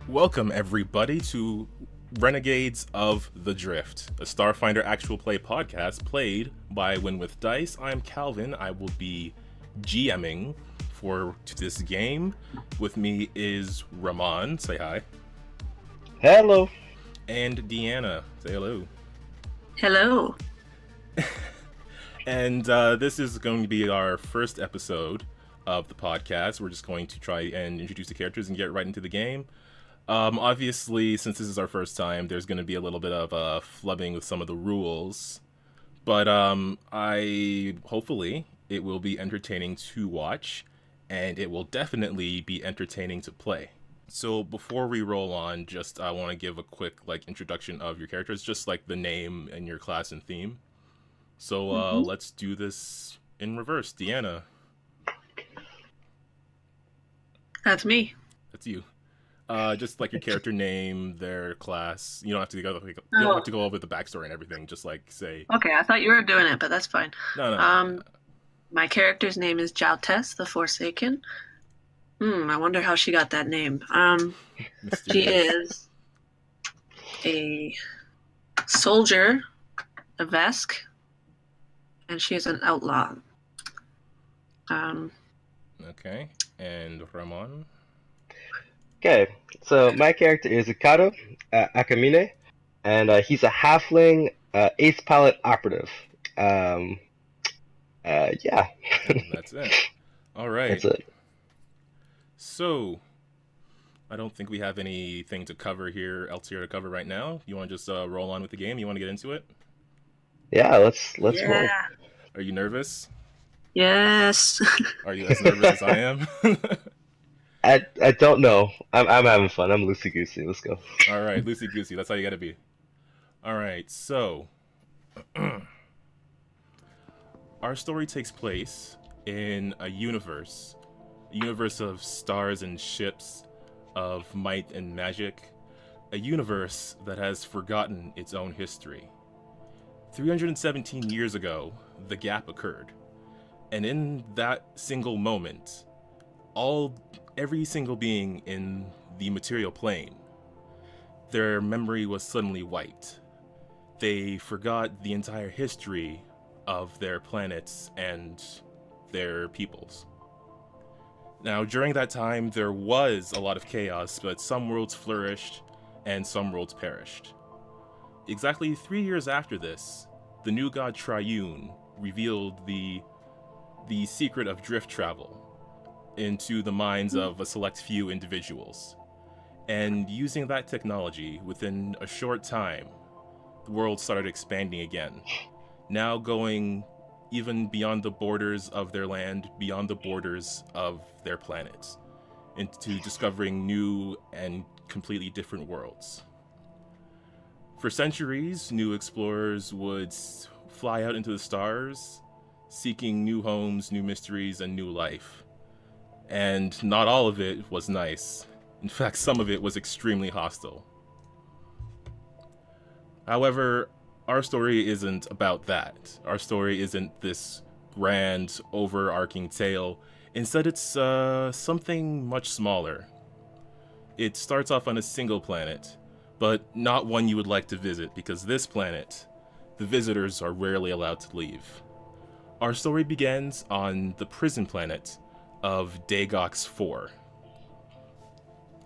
Welcome, everybody, to Renegades of the Drift, a Starfinder actual play podcast played by Win With Dice. I'm Calvin. I will be GMing for this game. With me is Ramon. Say hi. Hello. And Deanna. Say hello. Hello. And this is going to be our first episode of the podcast. We're just going to try and introduce the characters and get right into the game. Obviously, since this is our first time, there's going to be a little bit of flubbing with some of the rules, but hopefully it will be entertaining to watch, and it will definitely be entertaining to play. So before we roll on, just I want to give a quick introduction of your characters, just like the name and your class and theme. So let's do this in reverse. Deanna. That's me. That's you. Just like your character name, their class. You don't have to go. You don't have to go over the backstory and everything. Just say. Okay, I thought you were doing it, but that's fine. No. My character's name is Jhaotess, the Forsaken. I wonder how she got that name. She is a soldier, a Vesk, and she is an outlaw. Okay, and Ramon. Okay, so my character is Hekato, Akamine, and he's a halfling ace pilot operative. Yeah. That's it. All right. That's it. So, I don't think we have anything to cover here, else here to cover right now. You want to just roll on with the game? You want to get into it? Yeah, let's roll. Are you nervous? Yes. Are you as nervous as I am? I don't know. I'm having fun. I'm loosey goosey. Let's go. All right, loosey goosey. That's how you gotta be. All right, so our story takes place in a universe of stars and ships, of might and magic, a universe that has forgotten its own history. 317 years ago, the gap occurred, and in that single moment, every single being in the material plane, their memory was suddenly wiped. They forgot the entire history of their planets and their peoples. Now, during that time, there was a lot of chaos, but some worlds flourished and some worlds perished. Exactly 3 years after this, the new god Triune revealed the secret of drift travel into the minds of a select few individuals. And using that technology, within a short time, the world started expanding again, now going even beyond the borders of their land, beyond the borders of their planets, into discovering new and completely different worlds. For centuries, new explorers would fly out into the stars, seeking new homes, new mysteries, and new life. And not all of it was nice. In fact, some of it was extremely hostile. However, our story isn't about that. Our story isn't this grand, overarching tale. Instead, it's something much smaller. It starts off on a single planet, but not one you would like to visit, because this planet, the visitors are rarely allowed to leave. Our story begins on the prison planet of Dagox 4.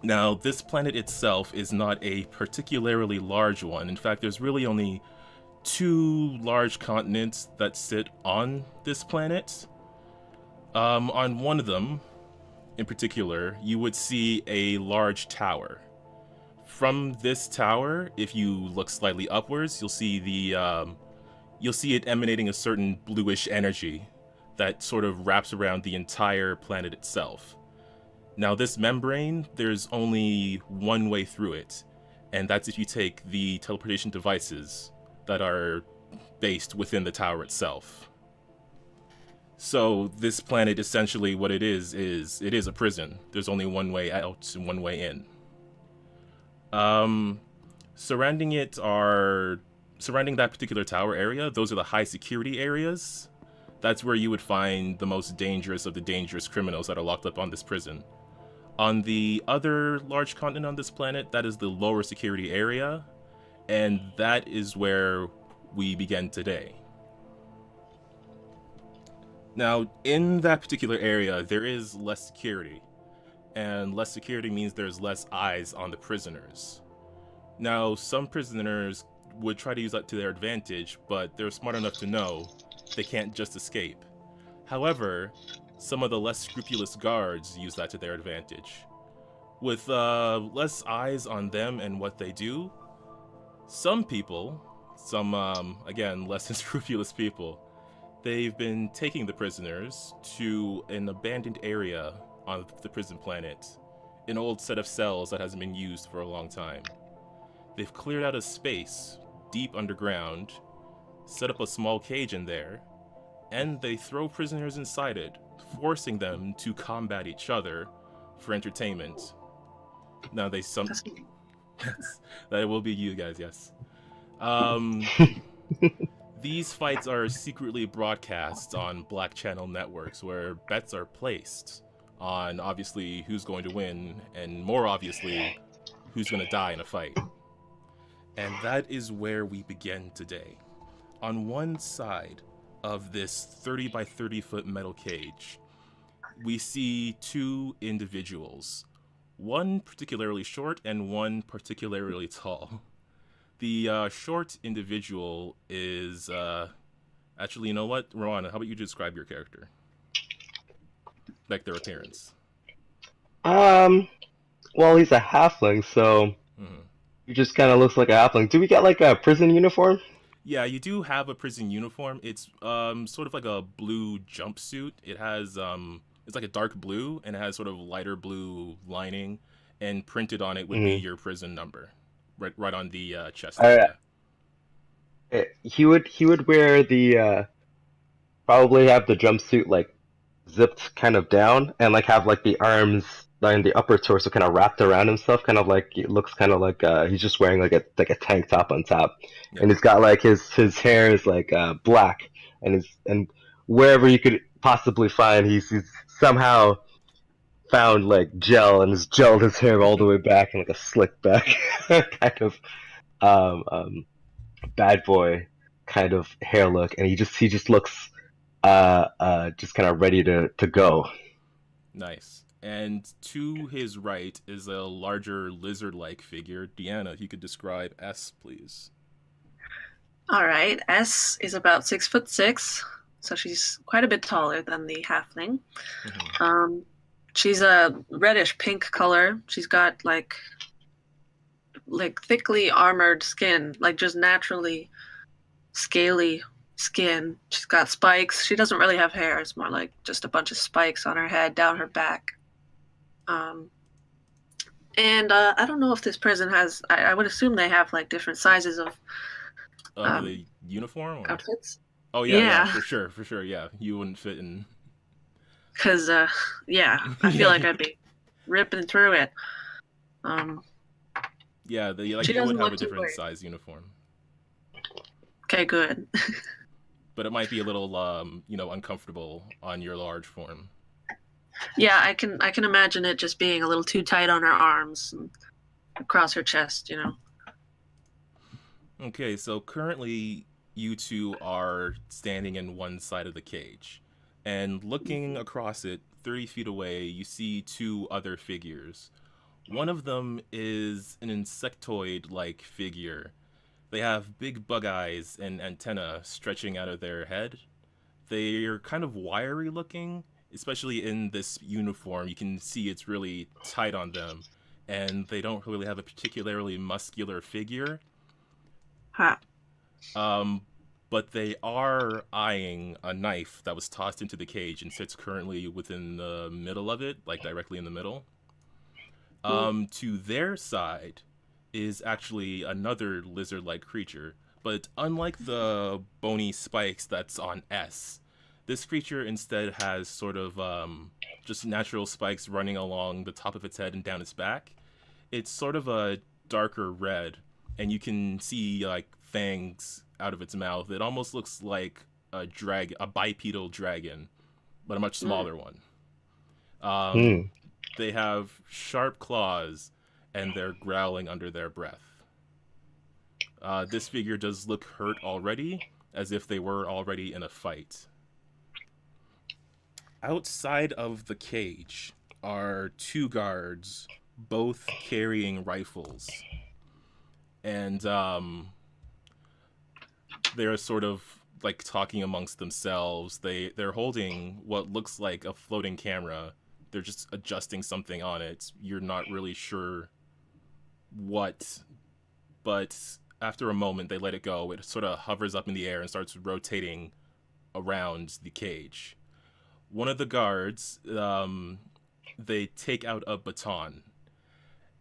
Now, this planet itself is not a particularly large one. In fact, there's really only 2 large continents that sit on this planet. On one of them, in particular, you would see a large tower. From this tower, if you look slightly upwards, you'll see it emanating a certain bluish energy that sort of wraps around the entire planet itself. Now, this membrane, there's only one way through it, and that's if you take the teleportation devices that are based within the tower itself. So this planet, essentially what it is it is a prison. There's only one way out and one way in. Surrounding that particular tower area, those are the high security areas. That's where you would find the most dangerous of the dangerous criminals that are locked up on this prison. On the other large continent on this planet, that is the lower security area, and that is where we begin today. Now, in that particular area, there is less security, and less security means there's less eyes on the prisoners. Now, some prisoners would try to use that to their advantage, but they're smart enough to know they can't just escape. However, some of the less scrupulous guards use that to their advantage. With less eyes on them and what they do, some people, again, less unscrupulous people, they've been taking the prisoners to an abandoned area on the prison planet, an old set of cells that hasn't been used for a long time. They've cleared out a space deep underground, set up a small cage in there, and they throw prisoners inside it, forcing them to combat each other for entertainment. Now that will be you guys, yes. These fights are secretly broadcast on Black Channel networks where bets are placed on obviously who's going to win, and more obviously, who's going to die in a fight. And that is where we begin today. On one side of this 30 by 30 foot metal cage, we see two individuals. One particularly short and one particularly tall. The short individual is... actually, you know what? Ramon, how about you describe your character? Like their appearance. Well, he's a halfling, so he just kind of looks like a halfling. Do we get like a prison uniform? Yeah, you do have a prison uniform. It's sort of like a blue jumpsuit. It has it's like a dark blue, and it has sort of lighter blue lining, and printed on it would be your prison number, right on the chest. He would wear the probably have the jumpsuit like zipped kind of down, and like have like the arms and the upper torso kind of wrapped around himself, kind of like it looks kind of like he's just wearing like a tank top on top, and he's got like his hair is like black, and wherever you could possibly find, he's somehow found like gel and has gelled his hair all the way back in like a slick back kind of bad boy kind of hair look, and he just looks just kind of ready to go. Nice. And to his right is a larger lizard-like figure. Deanna, if you could describe Ess, please. All right, Ess is about 6'6", so she's quite a bit taller than the halfling. She's a reddish pink color. She's got like thickly armored skin, like just naturally scaly skin. She's got spikes. She doesn't really have hair. It's more like just a bunch of spikes on her head, down her back. And I don't know if this prison has. I would assume they have like different sizes of the uniform or? Outfits. Oh yeah, for sure. Yeah, you wouldn't fit in. Cause I feel like I'd be ripping through it. Yeah, you would have a different size uniform. Okay, good. But it might be a little uncomfortable on your large form. Yeah, I can imagine it just being a little too tight on her arms and across her chest, Okay, so currently you two are standing in one side of the cage, and looking across it 30 feet away, you see two other figures. One of them is an insectoid-like figure. They have big bug eyes and antennae stretching out of their head. They're kind of wiry looking. Especially in this uniform, you can see it's really tight on them, and they don't really have a particularly muscular figure. But they are eyeing a knife that was tossed into the cage and sits currently within the middle of it, like directly in the middle. To their side is actually another lizard-like creature, but unlike the bony spikes that's on Ess, this creature instead has sort of just natural spikes running along the top of its head and down its back. It's sort of a darker red, and you can see like fangs out of its mouth. It almost looks like a bipedal dragon, but a much smaller one. They have sharp claws, and they're growling under their breath. This figure does look hurt already, as if they were already in a fight. Outside of the cage are 2 guards, both carrying rifles. And they're sort of like talking amongst themselves. They're holding what looks like a floating camera. They're just adjusting something on it. You're not really sure what, but after a moment they let it go. It sort of hovers up in the air and starts rotating around the cage. One of the guards, they take out a baton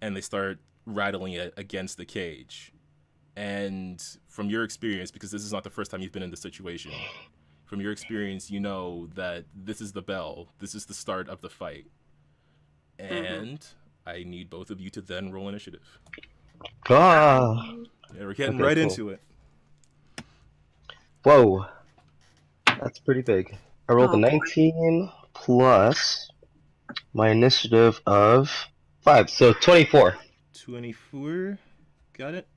and they start rattling it against the cage. And from your experience, because this is not the first time you've been in this situation, from your experience, you know that this is the bell. This is the start of the fight. And I need both of you to then roll initiative. Ah. Yeah, we're getting Okay, cool. into it. Whoa. That's pretty big. I rolled a Oh, boy. 19 plus my initiative of 5, so 24. 24. Got it?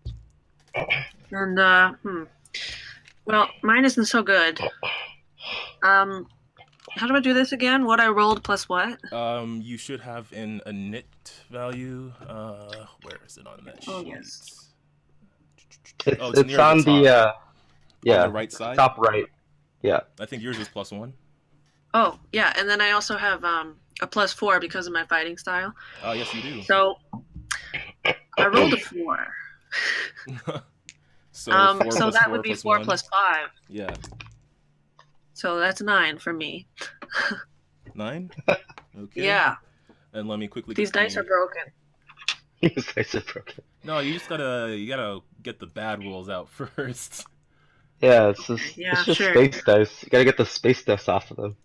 And, well, mine isn't so good. How do I do this again? What I rolled plus what? You should have a nit value. Where is it on that sheet? Oh, yes. It's near on the top. yeah, On the right side? top right. Yeah. I think yours is +1. Oh, yeah, and then I also have a +4 because of my fighting style. Oh, yes, you do. So I rolled a 4. So that would be 4 plus 5. Yeah. So that's 9 for me. 9? Okay. Yeah. And let me quickly. These dice are broken. These dice are broken. No, you gotta get the bad rolls out first. Yeah, it's just sure. space dice. You gotta get the space dice off of them.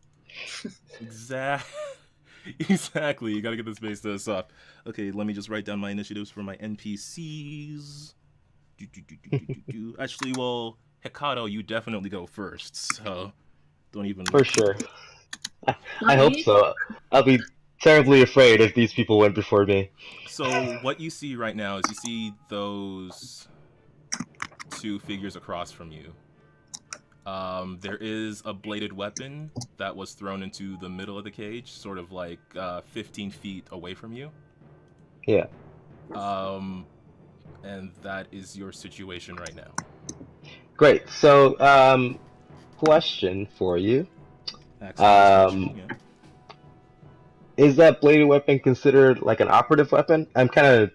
Exactly. You gotta get the space dice off. Okay, let me just write down my initiatives for my NPCs. Actually, well, Hekato, you definitely go first, so don't even. For sure. I hope so. I'll be terribly afraid if these people went before me. So what you see right now is you see those 2 figures across from you. There is a bladed weapon that was thrown into the middle of the cage, sort of like 15 feet away from you. Yeah. And that is your situation right now. Great. So, question for you. Is that bladed weapon considered like an operative weapon? I'm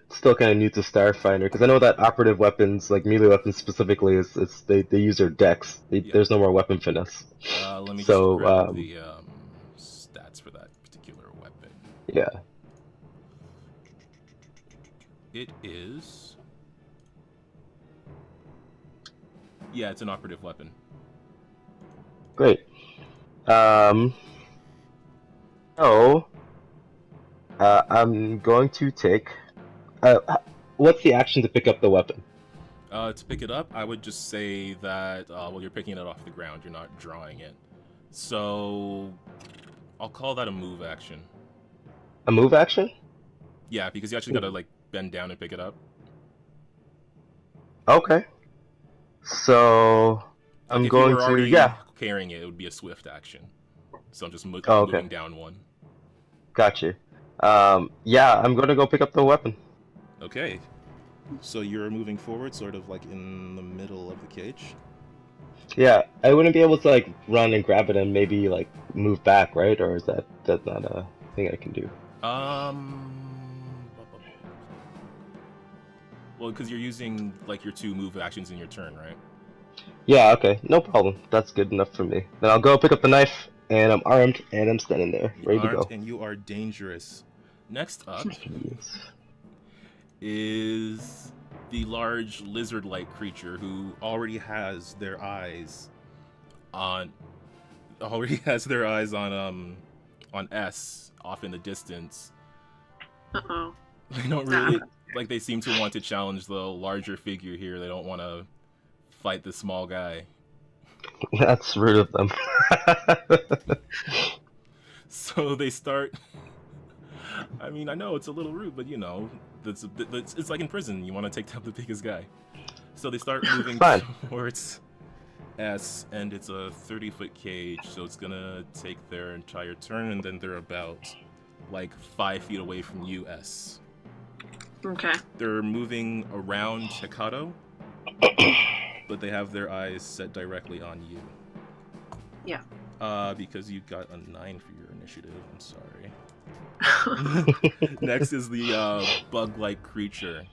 still kind of new to Starfinder because I know that operative weapons, like melee weapons specifically, they use their dex. There's no more weapon finesse. Let me just grab the stats for that particular weapon. Yeah. It is. Yeah, it's an operative weapon. Great. I'm going to take. What's the action to pick up the weapon? To pick it up, I would just say that you're picking it off the ground. You're not drawing it. So I'll call that a move action. A move action? Yeah, because you actually gotta bend down and pick it up. Okay. So I'm going to carrying it. It would be a swift action. So I'm just moving down 1. Gotcha. I'm going to go pick up the weapon. Okay. So you're moving forward, sort of like in the middle of the cage? Yeah, I wouldn't be able to run and grab it and maybe move back, right? Or is that not a thing I can do? Well, because you're using your 2 move actions in your turn, right? Yeah, okay, no problem. That's good enough for me. Then I'll go pick up the knife, and I'm armed, and I'm standing there, ready to go. And you are dangerous. Next up is the large lizard-like creature who already has their eyes on Ess off in the distance. Uh-oh. They don't really they seem to want to challenge the larger figure here. They don't want to fight the small guy. That's rude of them. So they start I mean, I know it's a little rude, but you know, it's like in prison. You want to take down the biggest guy. So they start moving Fine. towards S, and it's a 30-foot cage, so it's gonna take their entire turn, and then they're about like 5 feet away from you, S. Okay. They're moving around Hekato, but they have their eyes set directly on you. Yeah. Because you got a 9 for your initiative. I'm sorry. Next is the bug-like creature,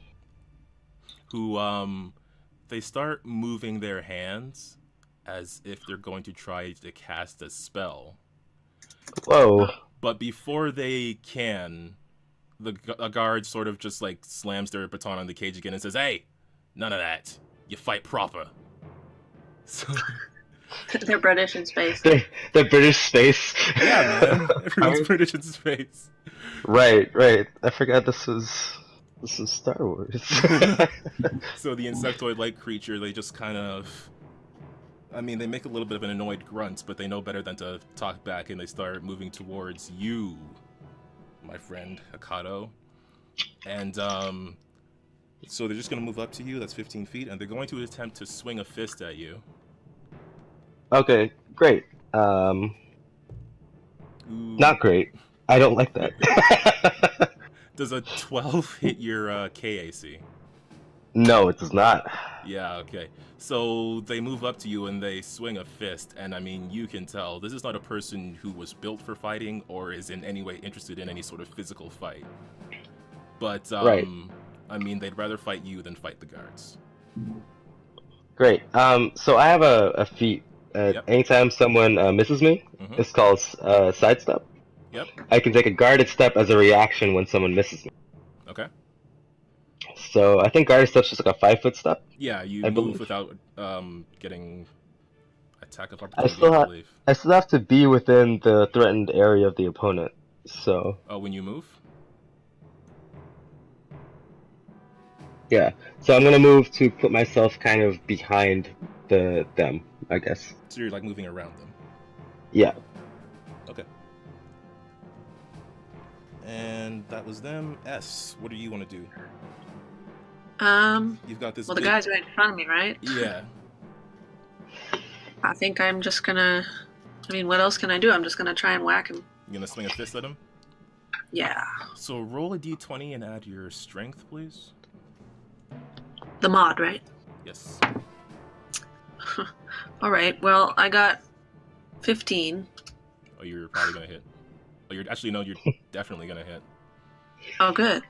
who they start moving their hands as if they're going to try to cast a spell. Whoa. But before they can, a guard sort of just like slams their baton on the cage again and says, "Hey, none of that. You fight proper." So They're British in space. The British space. yeah, man, everyone's British in space. Right. I forgot this was Star Wars. So the insectoid-like creature, they just kind of, I mean, they make a little bit of an annoyed grunt, but they know better than to talk back, and they start moving towards you, my friend Hekato. And so they're just going to move up to you. That's 15 feet, and they're going to attempt to swing a fist at you. Okay, great. Ooh. Not great. I don't like that. Does a 12 hit your KAC? No, it does not. Yeah, okay. So they move up to you and they swing a fist, and I mean, you can tell this is not a person who was built for fighting or is in any way interested in any sort of physical fight. But, Right. I mean, they'd rather fight you than fight the guards. Great. So I have a feat. Yep. Anytime someone misses me, Mhm. it's called sidestep. Yep. I can take a guarded step as a reaction when someone misses me. Okay. So I think guarded step's just like a 5-foot step. Yeah, you I move believe. without getting attack of I opportunity, still I have believe. I still have to be within the threatened area of the opponent. So Oh, when you move? yeah. So I'm gonna move to put myself kind of behind them, I guess. So you're like moving around them. Yeah. Okay. And that was them. S, what do you want to do? You've got this. Well, the big- guy's right in front of me, right? Yeah. I think I'm just gonna. I mean, what else can I do? I'm just gonna try and whack him. You gonna swing a fist at him? Yeah. So roll a d20 and add your strength, please. The mod, right? Yes. All right. Well, I got 15. Oh, you're probably gonna hit. Oh, you're actually no, you're definitely gonna hit. Oh, good.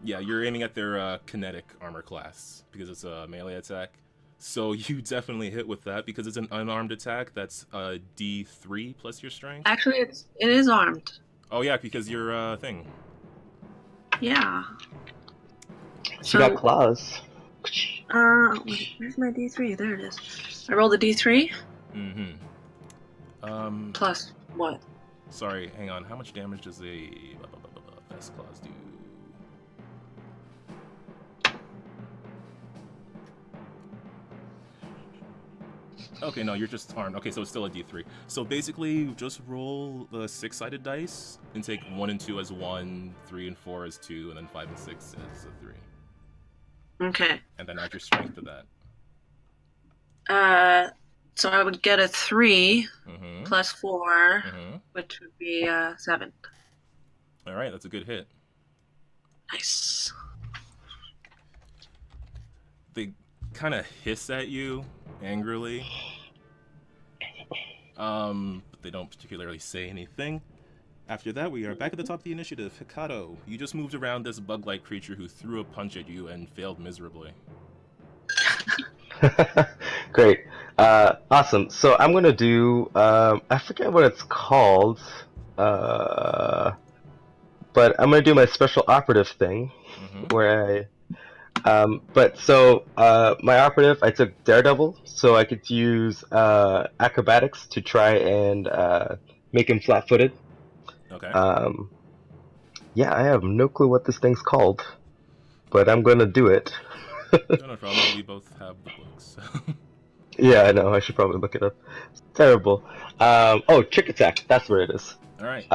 Yeah, you're aiming at their kinetic armor class because it's a melee attack. So you definitely hit with that because it's an unarmed attack. That's D3 plus your strength. Actually, it is armed. Oh yeah, because your thing. Yeah. She got claws. Wait, where's my D3? There it is. I rolled a D3 Mm-hmm. plus what? Sorry, hang on. How much damage does a Vest Claws do? Okay, no, you're just armed. Okay, so it's still a D3. So basically, just roll the 6-sided dice and take 1 and 2 as 1, 3 and 4 as 2, and then 5 and 6 as a 3. Okay. And then add your strength to that. So I would get a 3 Mm-hmm. plus 4, Mm-hmm. which would be 7. All right, that's a good hit. Nice. They kind of hiss at you angrily. But they don't particularly say anything. After that, we are back at the top of the initiative. Hekato, you just moved around this bug-like creature who threw a punch at you and failed miserably. Great. Awesome. So I'm gonna do I forget what it's called. But I'm gonna do my special operative thing Mm-hmm. where my operative, I took Daredevil, so I could use acrobatics to try and make him flat-footed. Okay. Yeah, I have no clue what this thing's called, but I'm gonna do it. No problem. We both have the books. Yeah, I know. I should probably look it up. It's terrible. Oh, trick attack. That's where it is. All right.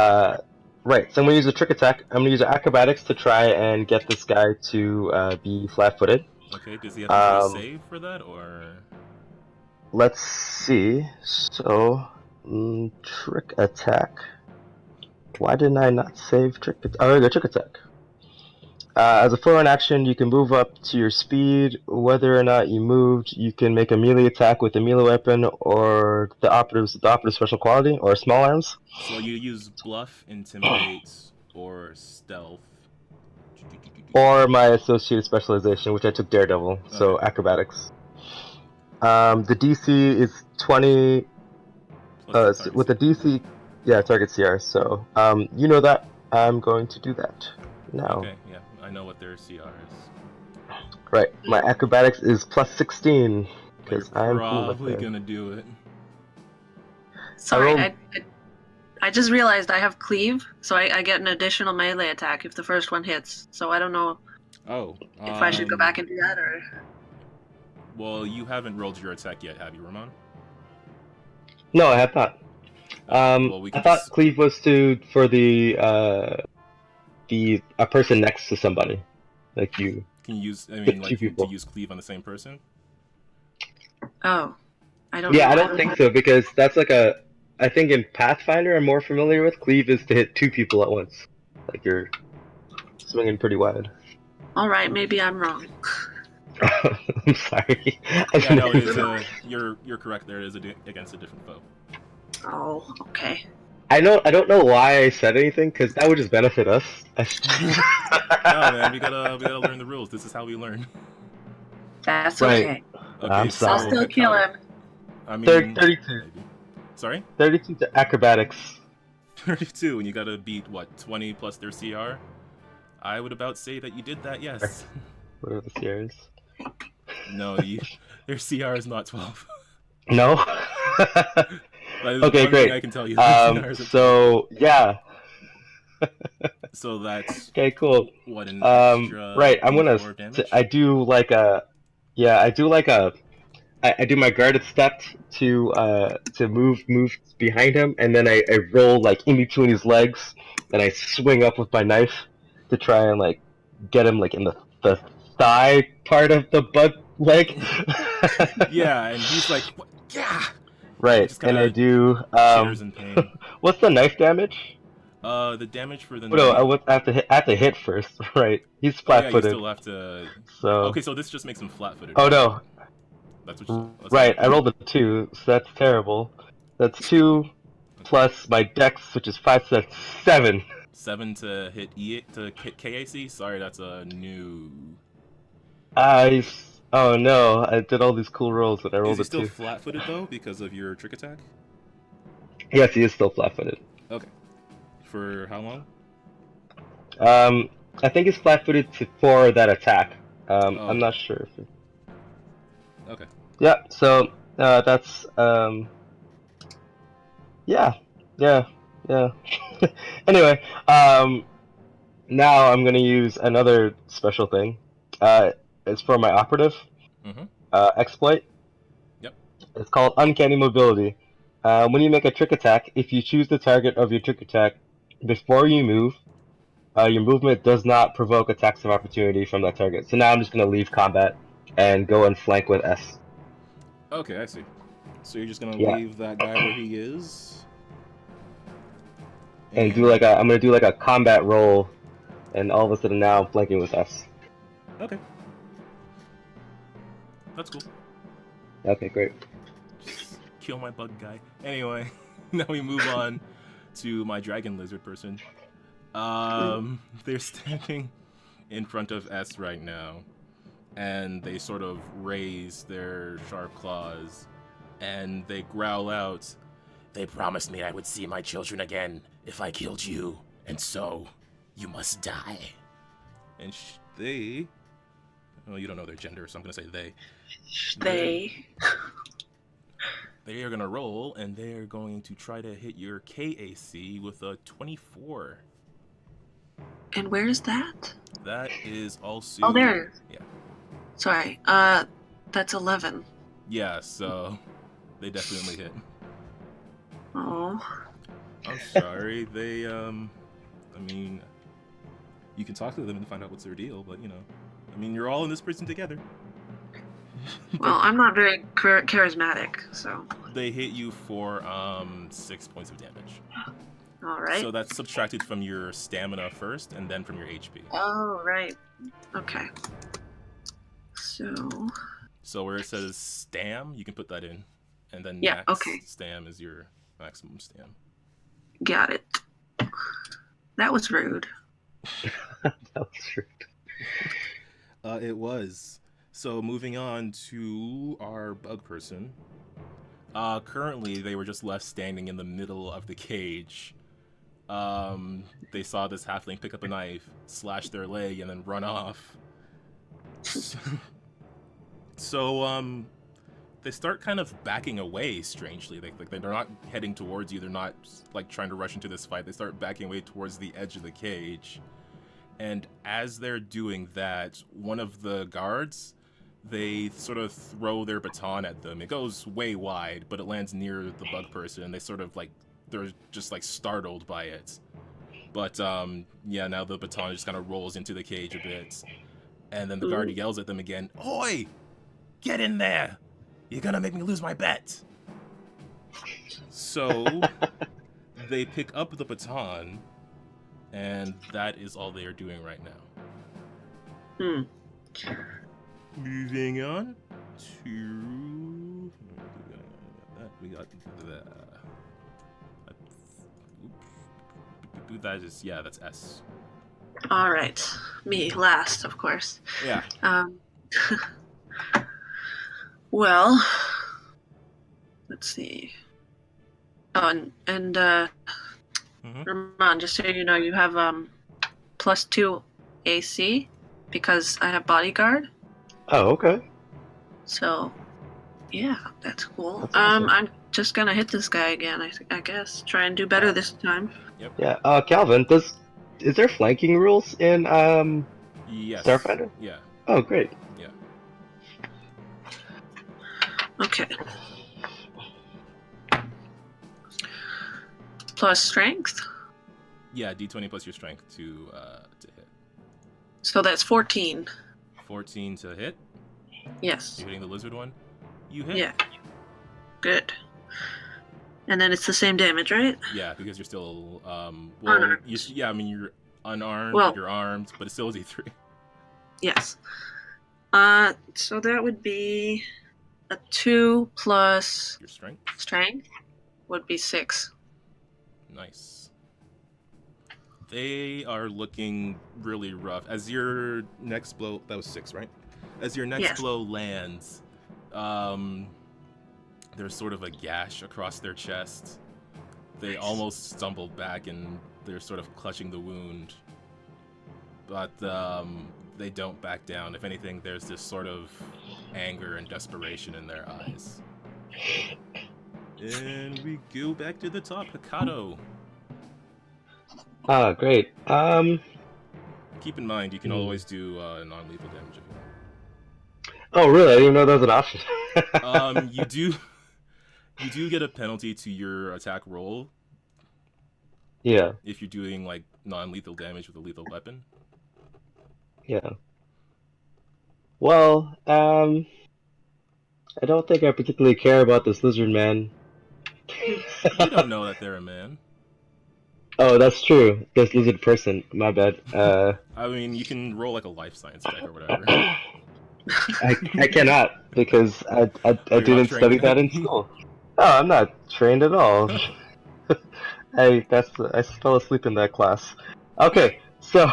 Right, so I'm gonna use a trick attack. I'm gonna use acrobatics to try and get this guy to be flat-footed. Okay, does he have to make a Um, save for that, or? let's see. So, trick attack. Why didn't I not save trick? Oh, the trick attack. As a full-on action, you can move up to your speed. Whether or not you moved, you can make a melee attack with a melee weapon or the operative special quality or small arms. So you use bluff, intimidate, or stealth. Or my associated specialization, which I took Daredevil, so Okay. acrobatics. The DC is 20. Plus the target With the DC, yeah, target CR. So, you know that. I'm going to do that now. Okay, yeah, I know what their CR is. Right, my acrobatics is plus 16 But you're because I'm cool probably with it. gonna do it. Sorry, rolled- I just realized I have cleave, so I get an additional melee attack if the first one hits. So I don't know Oh. if I should go back and do that or. Well, you haven't rolled your attack yet, have you, Ramon? No, I have not. Well, we I can thought just... cleave was for a person next to somebody, like you. Can you use? I Two mean, like people. to use cleave on the same person? Oh, I don't. Yeah, know. I don't think so because that's like a. I think in Pathfinder, I'm more familiar with cleave is to hit two people at once, like you're swinging pretty wide. All right, maybe I'm wrong. I'm sorry. Yeah, no, it is. You're correct. There it is against a different foe. Oh, okay. I don't know why I said anything because that would just benefit us. No, man, we gotta learn the rules. This is how we learn. That's Right. okay. Okay, I'm so I'll sorry. still kill Hekato. him. I mean, 32. maybe. Sorry, 32 to acrobatics. 32, and you gotta beat what 20 plus their CR. I would about say that you did that. Yes. What are the CRs? No, their CR is not 12. No. That is Okay, one great. thing I can tell you. Their CR is So yeah. So that's Okay, cool. what an extra Right. I'm gonna. 4 damage. I do like a. Yeah, I do like a. I do my guarded step to move behind him, and then I roll like in between his legs, and I swing up with my knife to try and like get him like in the thigh part of the butt leg. Yeah, and he's like, what? Yeah. Right, Just and I kinda do. Chitters in pain. What's the knife damage? The damage for the Oh, no, knife. I have to hit first. Right, he's Oh yeah, you flat-footed. still have to. So. Okay, so this just makes him flat-footed. Oh no. That's what. Right, I rolled a 2, so that's terrible. That's 2 plus my dex, which is 5, so that's 7. 7 to hit KAC. Sorry, that's a new. Oh no, I did all these cool rolls and I Is rolled he a still 2. flat-footed though because of your trick attack? Yes, he is still flat-footed. Okay. For how long? I think he's flat-footed for that attack. Oh. I'm not sure if. Okay. Yeah, so that's yeah. Anyway, now I'm gonna use another special thing. It's for my operative exploit. Yep. It's called Uncanny Mobility. When you make a trick attack, if you choose the target of your trick attack before you move, your movement does not provoke attacks of opportunity from that target. So now I'm just gonna leave combat and go and flank with S. Okay, I see. So you're just gonna Yeah. leave that guy where he is, And do like I'm gonna do like a combat roll, and all of a sudden now I'm flanking with S. Okay. That's cool. Okay, great. Just kill my bug guy. Anyway, now we move on to my dragon lizard person. They're standing in front of S right now, and they sort of raise their sharp claws, and they growl out, "They promised me I would see my children again if I killed you, and so you must die." And they... Well, you don't know their gender, so I'm gonna say they. They are gonna roll, and they are going to try to hit your KAC with a 24. And where is that? That is also... Oh, there it is. Yeah. Sorry. That's 11. Yeah, so they definitely hit. Oh. I'm sorry, they I mean, you can talk to them and find out what's their deal, but you know, I mean, you're all in this prison together. Well, I'm not very charismatic, so. They hit you for 6 points of damage. All right. So that's subtracted from your stamina first, and then from your HP. Oh, right. Okay. So where it says stam, you can put that in, and then yeah, max okay. stam is your maximum stam. Got it. That was rude. That was rude. It was. So moving on to our bug person. Currently, they were just left standing in the middle of the cage. They saw this halfling pick up a knife, slash their leg, and then run off. So they start kind of backing away, strangely. They're not heading towards you. They're not like trying to rush into this fight. They start backing away towards the edge of the cage. And as they're doing that, one of the guards, they sort of throw their baton at them. It goes way wide, but it lands near the bug person, and they sort of like, they're just like startled by it. But yeah, now the baton just kind of rolls into the cage a bit. And then the guard yells at them again, "Oi! Get in there! You're gonna make me lose my bet!" So they pick up the baton, and that is all they are doing right now. Moving on to... We got that is, yeah, that's S. All right. Me last, of course. Yeah. Well, let's see. Oh, and Ramon, just so you know, you have +2 AC because I have bodyguard. Oh, okay. So, yeah, that's cool. That's awesome. I'm just gonna hit this guy again. I guess try and do better this time. Yep. Yeah. Calvin, is there flanking rules in Yes. Starfinder? Yeah. Oh, great. Yeah. Okay. Plus strength. Yeah, D20 plus your strength to hit. So that's 14. 14 to hit. Yes. You're hitting the lizard one. You hit. Yeah. Good. And then it's the same damage, right? Yeah, because you're still Unarmed. I mean you're unarmed, Well, you're armed, but it's still a D3. Yes. So that would be a 2 plus Your strength. strength would be 6. Nice. They are looking really rough. As your next blow, that was 6, right? As your next blow lands, there's sort of a gash across their chest. They almost stumble back and they're sort of clutching the wound. But they don't back down. If anything, there's this sort of anger and desperation in their eyes. And we go back to the top. Hekato. Great. Keep in mind, you can always do non-lethal damage if you want. Oh, really? I didn't even know that was an option. You do get a penalty to your attack roll. Yeah. If you're doing like non-lethal damage with a lethal weapon. Yeah. Well, I don't think I particularly care about this lizard man. You don't know that they're a man. Oh, that's true. This lizard person. My bad. I mean, you can roll like a life science check or whatever. I cannot because I didn't study that in school. Oh, I'm not trained at all. I fell asleep in that class. Okay, so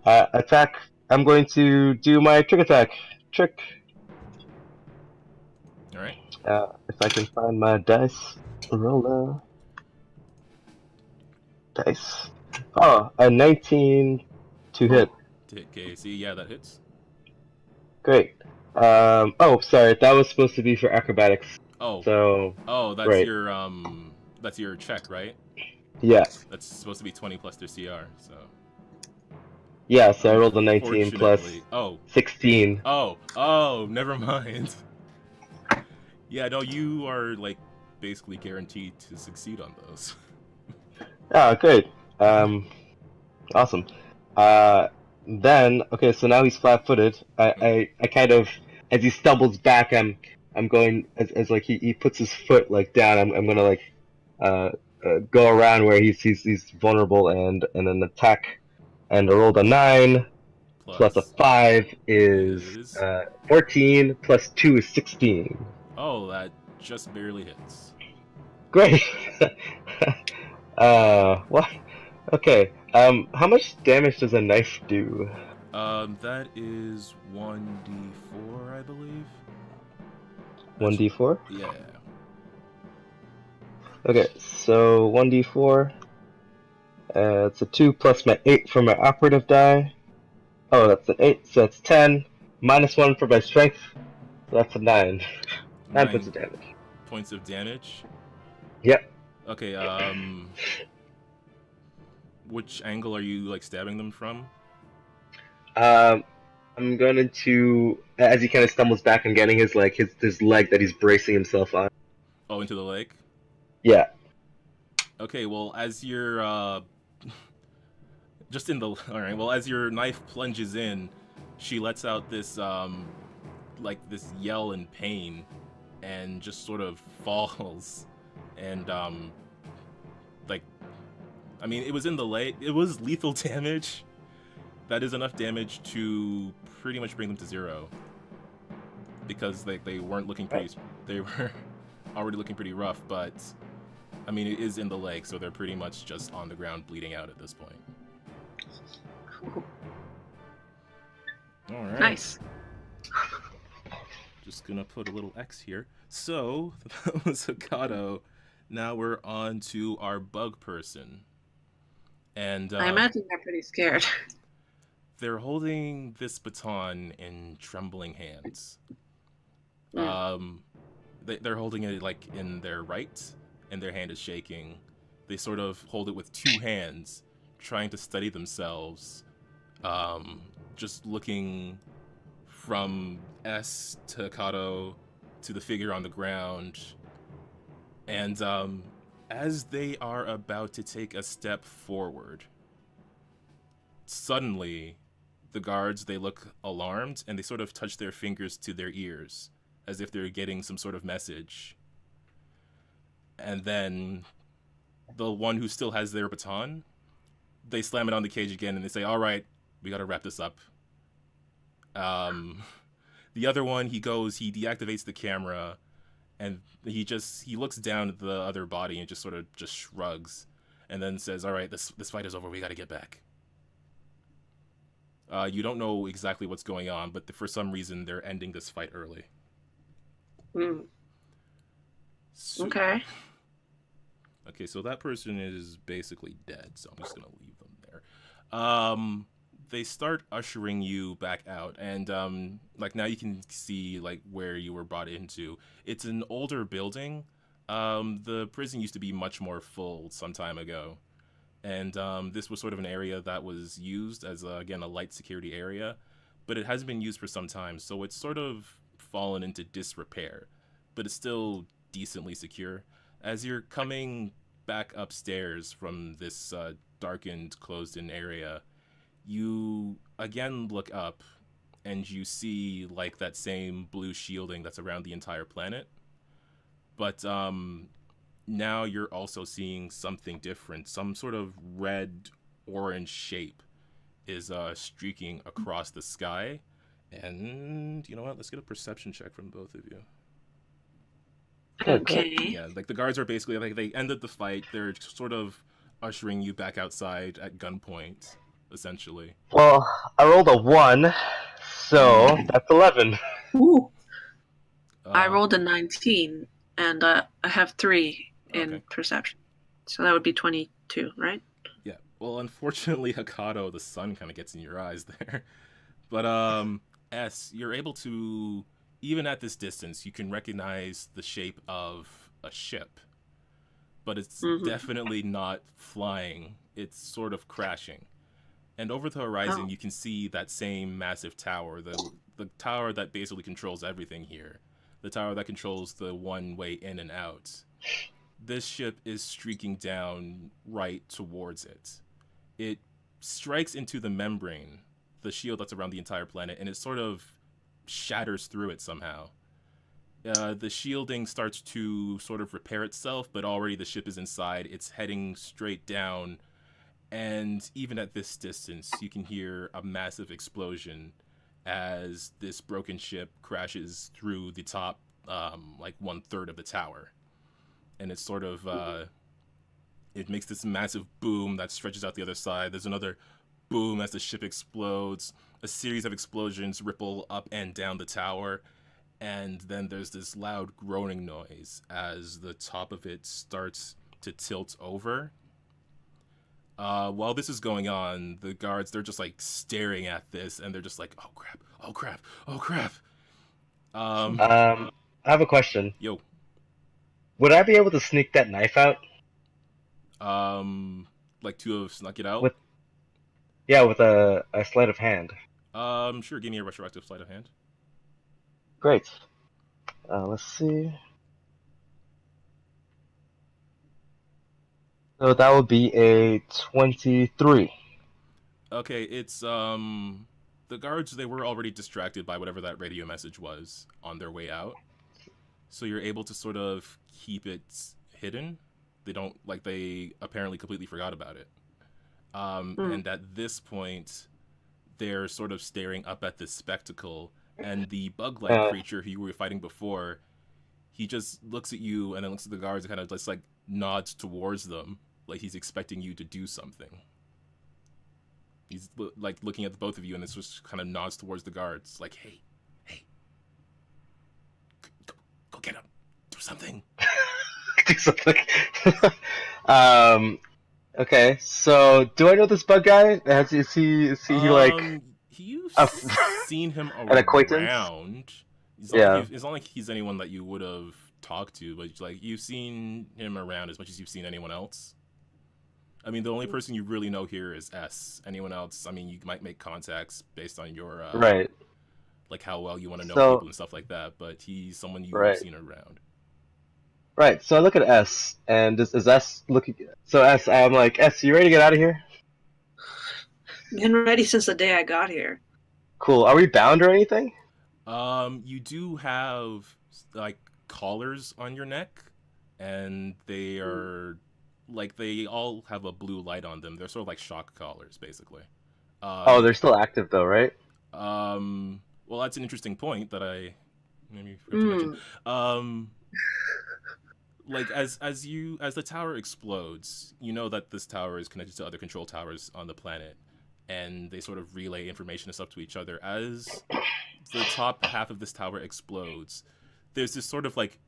attack. I'm going to do my trick attack. Trick. All right. If I can find my dice roller. Dice. Oh, a 19 to hit. To hit KC, yeah, that hits. Great. Oh, sorry, that was supposed to be for acrobatics. Oh. So. Oh, that's right. that's your check, right? Yeah. That's supposed to be 20 plus their CR, so. Yeah, so I rolled a 19 plus 16. Oh, never mind. Yeah, no, you are like basically guaranteed to succeed on those. Oh, great. Awesome. Then okay, so now he's flat-footed. I kind of, as he stumbles back, I'm going as like he puts his foot like down. I'm gonna like uh, go around where he's vulnerable and then attack. And I rolled a 9 plus a Plus 5 is is 14 plus 2 is 16. oh, that just barely hits. Great. What? Okay. How much damage does a knife do? That is 1d4, I believe. One Actually, d4. yeah. Okay, so 1d4. It's a 2 plus my 8 for my operative die. Oh, that's an 8, so that's 10. Minus 1 for my strength, so that's a 9. 9 points 9 of damage. points of damage. Yep. Okay, which angle are you like stabbing them from? I'm going to, as he kind of stumbles back, I'm getting his like his leg that he's bracing himself on. Oh, into the leg? Yeah. Okay, well, as your just in the all right, well, as your knife plunges in, she lets out this like this yell in pain and just sort of falls and like I mean, it was in the leg. It was lethal damage. That is enough damage to pretty much bring them to 0 because they weren't looking pretty. They were already looking pretty rough, but I mean, it is in the leg, so they're pretty much just on the ground bleeding out at this point. All right. Nice. Just gonna put a little X here. So that was Hekato. Now we're on to our bug person. And I imagine they're pretty scared. they're holding this baton in trembling hands. They're holding it like in their right, and their hand is shaking. They sort of hold it with 2 hands, trying to steady themselves. Just looking from S to Kato to the figure on the ground. And as they are about to take a step forward, suddenly the guards, they look alarmed and they sort of touch their fingers to their ears as if they're getting some sort of message. And then the one who still has their baton, they slam it on the cage again and they say, all right, we gotta wrap this up. The other one, he deactivates the camera and he looks down at the other body and just sort of just shrugs and then says, all right, this fight is over, we gotta get back. You don't know exactly what's going on, but for some reason they're ending this fight early. Okay. Okay, so that person is basically dead, so I'm just gonna leave them there. They start ushering you back out, and like now you can see like where you were brought into. It's an older building. The prison used to be much more full some time ago, and this was sort of an area that was used as again a light security area, but it hasn't been used for some time, so it's sort of fallen into disrepair, but it's still decently secure. As you're coming back upstairs from this darkened, closed-in area, you again look up and you see like that same blue shielding that's around the entire planet. But now you're also seeing something different. Some sort of red-orange shape is streaking across the sky. And you know what? Let's get a perception check from both of you. Okay. Yeah, like the guards are basically like they ended the fight. They're sort of ushering you back outside at gunpoint, essentially. Well, I rolled a 1, so that's 11. Ooh. I rolled a 19, and I have 3 in perception. So that would be 22, right? Yeah. Well, unfortunately, Hekato, the sun kind of gets in your eyes there. But S, you're able to, even at this distance, you can recognize the shape of a ship. But it's definitely not flying. It's sort of crashing. And over the horizon, you can see that same massive tower, the tower that basically controls everything here. The tower that controls the one way in and out. This ship is streaking down right towards it. It strikes into the membrane, the shield that's around the entire planet, and it sort of shatters through it somehow. The shielding starts to sort of repair itself, but already the ship is inside. It's heading straight down, and even at this distance, you can hear a massive explosion as this broken ship crashes through the top, like 1/3 of the tower, and it's sort of it makes this massive boom that stretches out the other side. There's another boom as the ship explodes. A series of explosions ripple up and down the tower, and then there's this loud groaning noise as the top of it starts to tilt over. While this is going on, the guards, they're just like staring at this, and they're just like, oh crap, oh crap, oh crap. I have a question. Yo. Would I be able to sneak that knife out? Like to have snuck it out? With a sleight of hand. Sure, give me a retroactive sleight of hand. Great. Let's see. So that would be a 23. Okay, it's the guards, they were already distracted by whatever that radio message was on their way out. So you're able to sort of keep it hidden. They apparently completely forgot about it. And at this point, they're sort of staring up at this spectacle, and the bug-like creature who you were fighting before, he just looks at you and then looks at the guards and kind of just like nods towards them, like he's expecting you to do something. He's like looking at the both of you, and this just kind of nods towards the guards, like, hey, go get him, do something. Do something. Okay, so do I know this bug guy? Is he like... You've seen him around. An acquaintance? It's not like he's anyone that you would have talked to, but like you've seen him around as much as you've seen anyone else. I mean, the only person you really know here is S. Anyone else, I mean, you might make contacts based on your right, like how well you want to know people and stuff like that. But he's someone you've seen around. Right. So I look at S, and is S looking? So S, I'm like, S, you ready to get out of here? Been ready since the day I got here. Cool. Are we bound or anything? You do have like collars on your neck, and they are like they all have a blue light on them. They're sort of like shock collars, basically. They're still active though, right? Well, that's an interesting point that I maybe forgot to mention. Like as the tower explodes, you know that this tower is connected to other control towers on the planet, and they sort of relay information and stuff to each other. As the top half of this tower explodes, there's this sort of like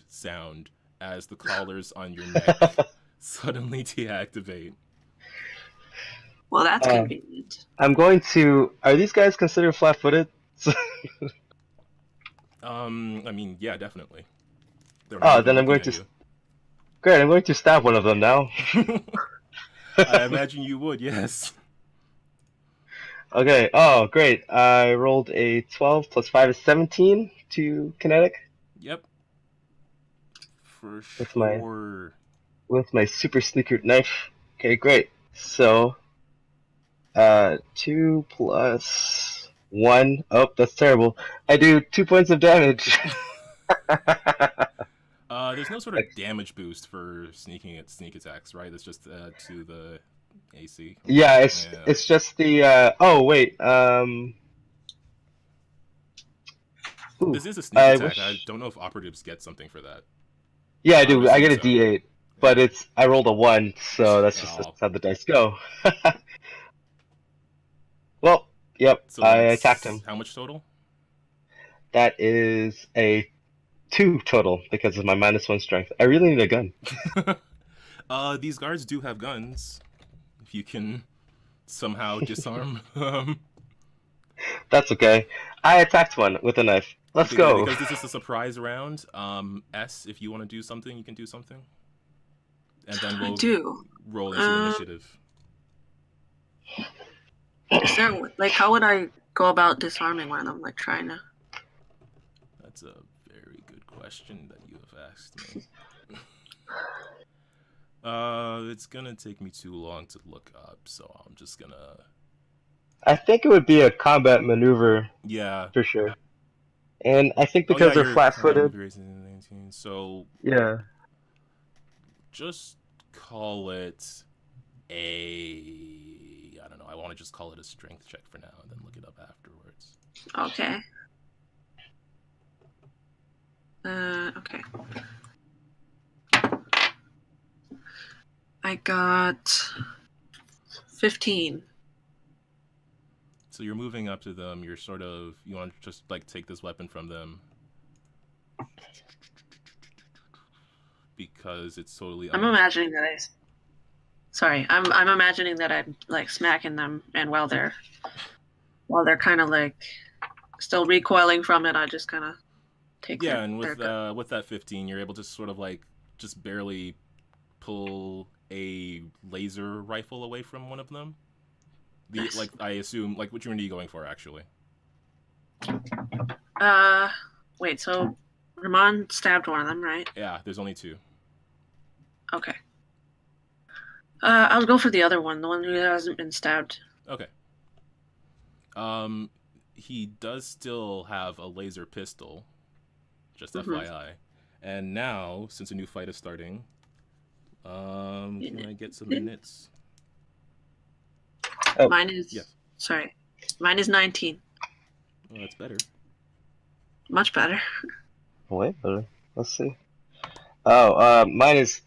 sound as the collars on your neck suddenly deactivate. Well, that's convenient. I'm going to... Are these guys considered flat-footed? I mean, yeah, definitely. Then I'm going to... Great, I'm going to stab one of them now. I imagine you would, yes. Okay, great. I rolled a 12 plus 5 is 17 to kinetic. Yep. For sure. With my super sneaker knife. Okay, great. So, 2 plus 1. Oh, that's terrible. I do 2 points of damage. There's no sort of damage boost for sneak attacks, right? It's just to the AC. Yeah, it's just the oh wait. This is a sneak attack. I don't know if operatives get something for that. Yeah, I do. I get a D8, but I rolled a 1, so that's how the dice go. Well, yep. So I attacked him. How much total? That is a 2 total because of my -1 strength. I really need a gun. These guards do have guns. If you can somehow disarm. That's okay. I attacked one with a knife. Let's go. Because this is a surprise round. S, if you want to do something, you can do something. And then we'll roll into initiative. Is there, like, how would I go about disarming one of them? Like, trying to... That's a very good question that you have asked me. It's gonna take me too long to look up, so I'm just gonna. I think it would be a combat maneuver Yeah. for sure. And I think Oh because yeah, they're you're combat flat-footed. maneuver 19. So Yeah. just call it a. I don't know. I want to just call it a strength check for now, and then look it up afterwards. Okay. Okay. I got 15. So you're moving up to them. You're sort of you want to just like take this weapon from them because it's totally. I'm imagining that I'm imagining that I'm like smacking them, and while they're kind of like still recoiling from it, I just kind of take Yeah, their, and their gun. with that 15, you're able to sort of like just barely pull a laser rifle away from one of them. Nice. Like I assume like which one are you going for actually? Wait, so Ramon stabbed one of them, right? Yeah, there's only 2. Okay. I'll go for the other one, the one who hasn't been stabbed. Okay. He does still have a laser pistol, just FYI. And now, since a new fight is starting, can I get some minutes? Oh. Mine is Mine is 19. Oh, that's better. Much better. Wait, let's see. Oh, mine is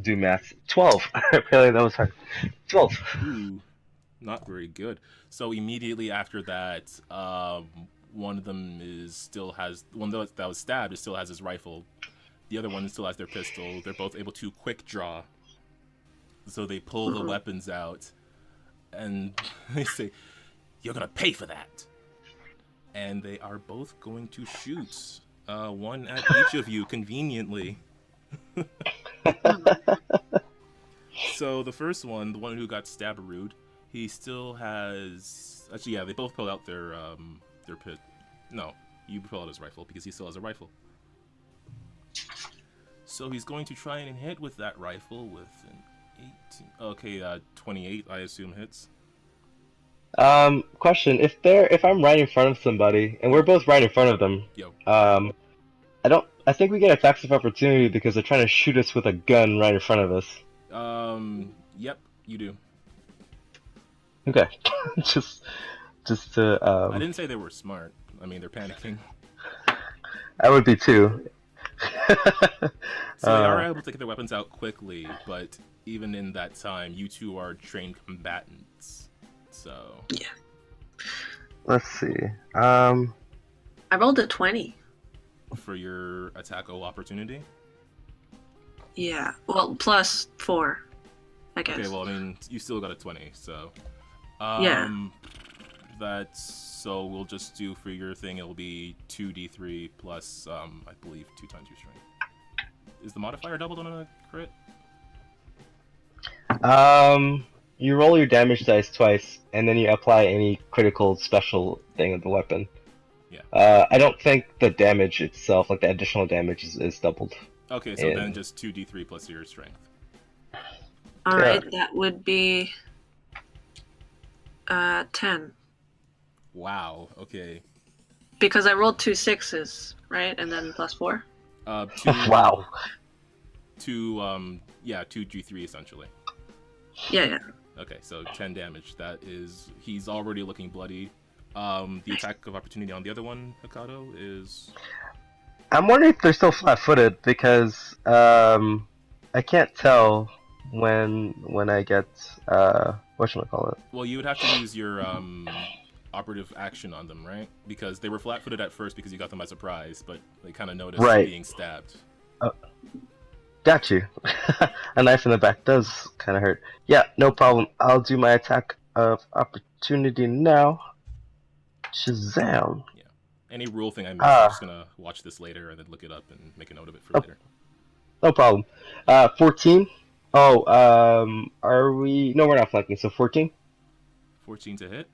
do math. 12. Apparently that was hard. 12. Ooh, not very good. So immediately after that, one of them that was stabbed still has his rifle. The other one still has their pistol. They're both able to quick draw. So they pull the weapons out, and they say, "You're gonna pay for that." And they are both going to shoot. One at each of you, conveniently. So the first one, the one who got stabberooed, he still has. Actually, yeah, they both pull out their pit. No, you pull out his rifle because he still has a rifle. So he's going to try and hit with that rifle with an 18. Okay, 28. I assume hits. Question: if I'm right in front of somebody and we're both right in front of them, Yo. I think we get attacks of opportunity because they're trying to shoot us with a gun right in front of us. Yep, you do. Okay. just to I didn't say they were smart. I mean, they're panicking. I would be too. So they are able to get their weapons out quickly, but even in that time, you two are trained combatants. So yeah. Let's see. I rolled a 20. For your attack of opportunity? Yeah. Well, plus 4, I guess. Okay, well, I mean, you still got a 20, so... yeah. So we'll just do for your thing, it'll be 2d3 plus, I believe, 2 times your strength. Is the modifier doubled on a crit? You roll your damage dice twice, and then you apply any critical special thing of the weapon. Yeah. I don't think the damage itself, like the additional damage, is doubled. Okay, so then just 2d3 plus your strength. Alright, that would be 10. Wow, okay. Because I rolled 2 6s, right? And then plus 4? Wow. 2d3 essentially. Yeah. Okay, so 10 damage. That is... He's already looking bloody. The attack of opportunity on the other one, Hekato, is... I'm wondering if they're still flat-footed, because I can't tell when I get whatchamacallit. Well, you would have to use your operative action on them, right? Because they were flat-footed at first because you got them by surprise, but they kind of noticed being stabbed. Got you. A knife in the back does kind of hurt. Yeah, no problem. I'll do my attack of opportunity now. Shazam. Yeah. Any rule thing I missed, I'm just gonna watch this later and then look it up and make a note of it for later. No problem. 14. Oh, are we... No, we're not flanking, so 14? 14 to hit?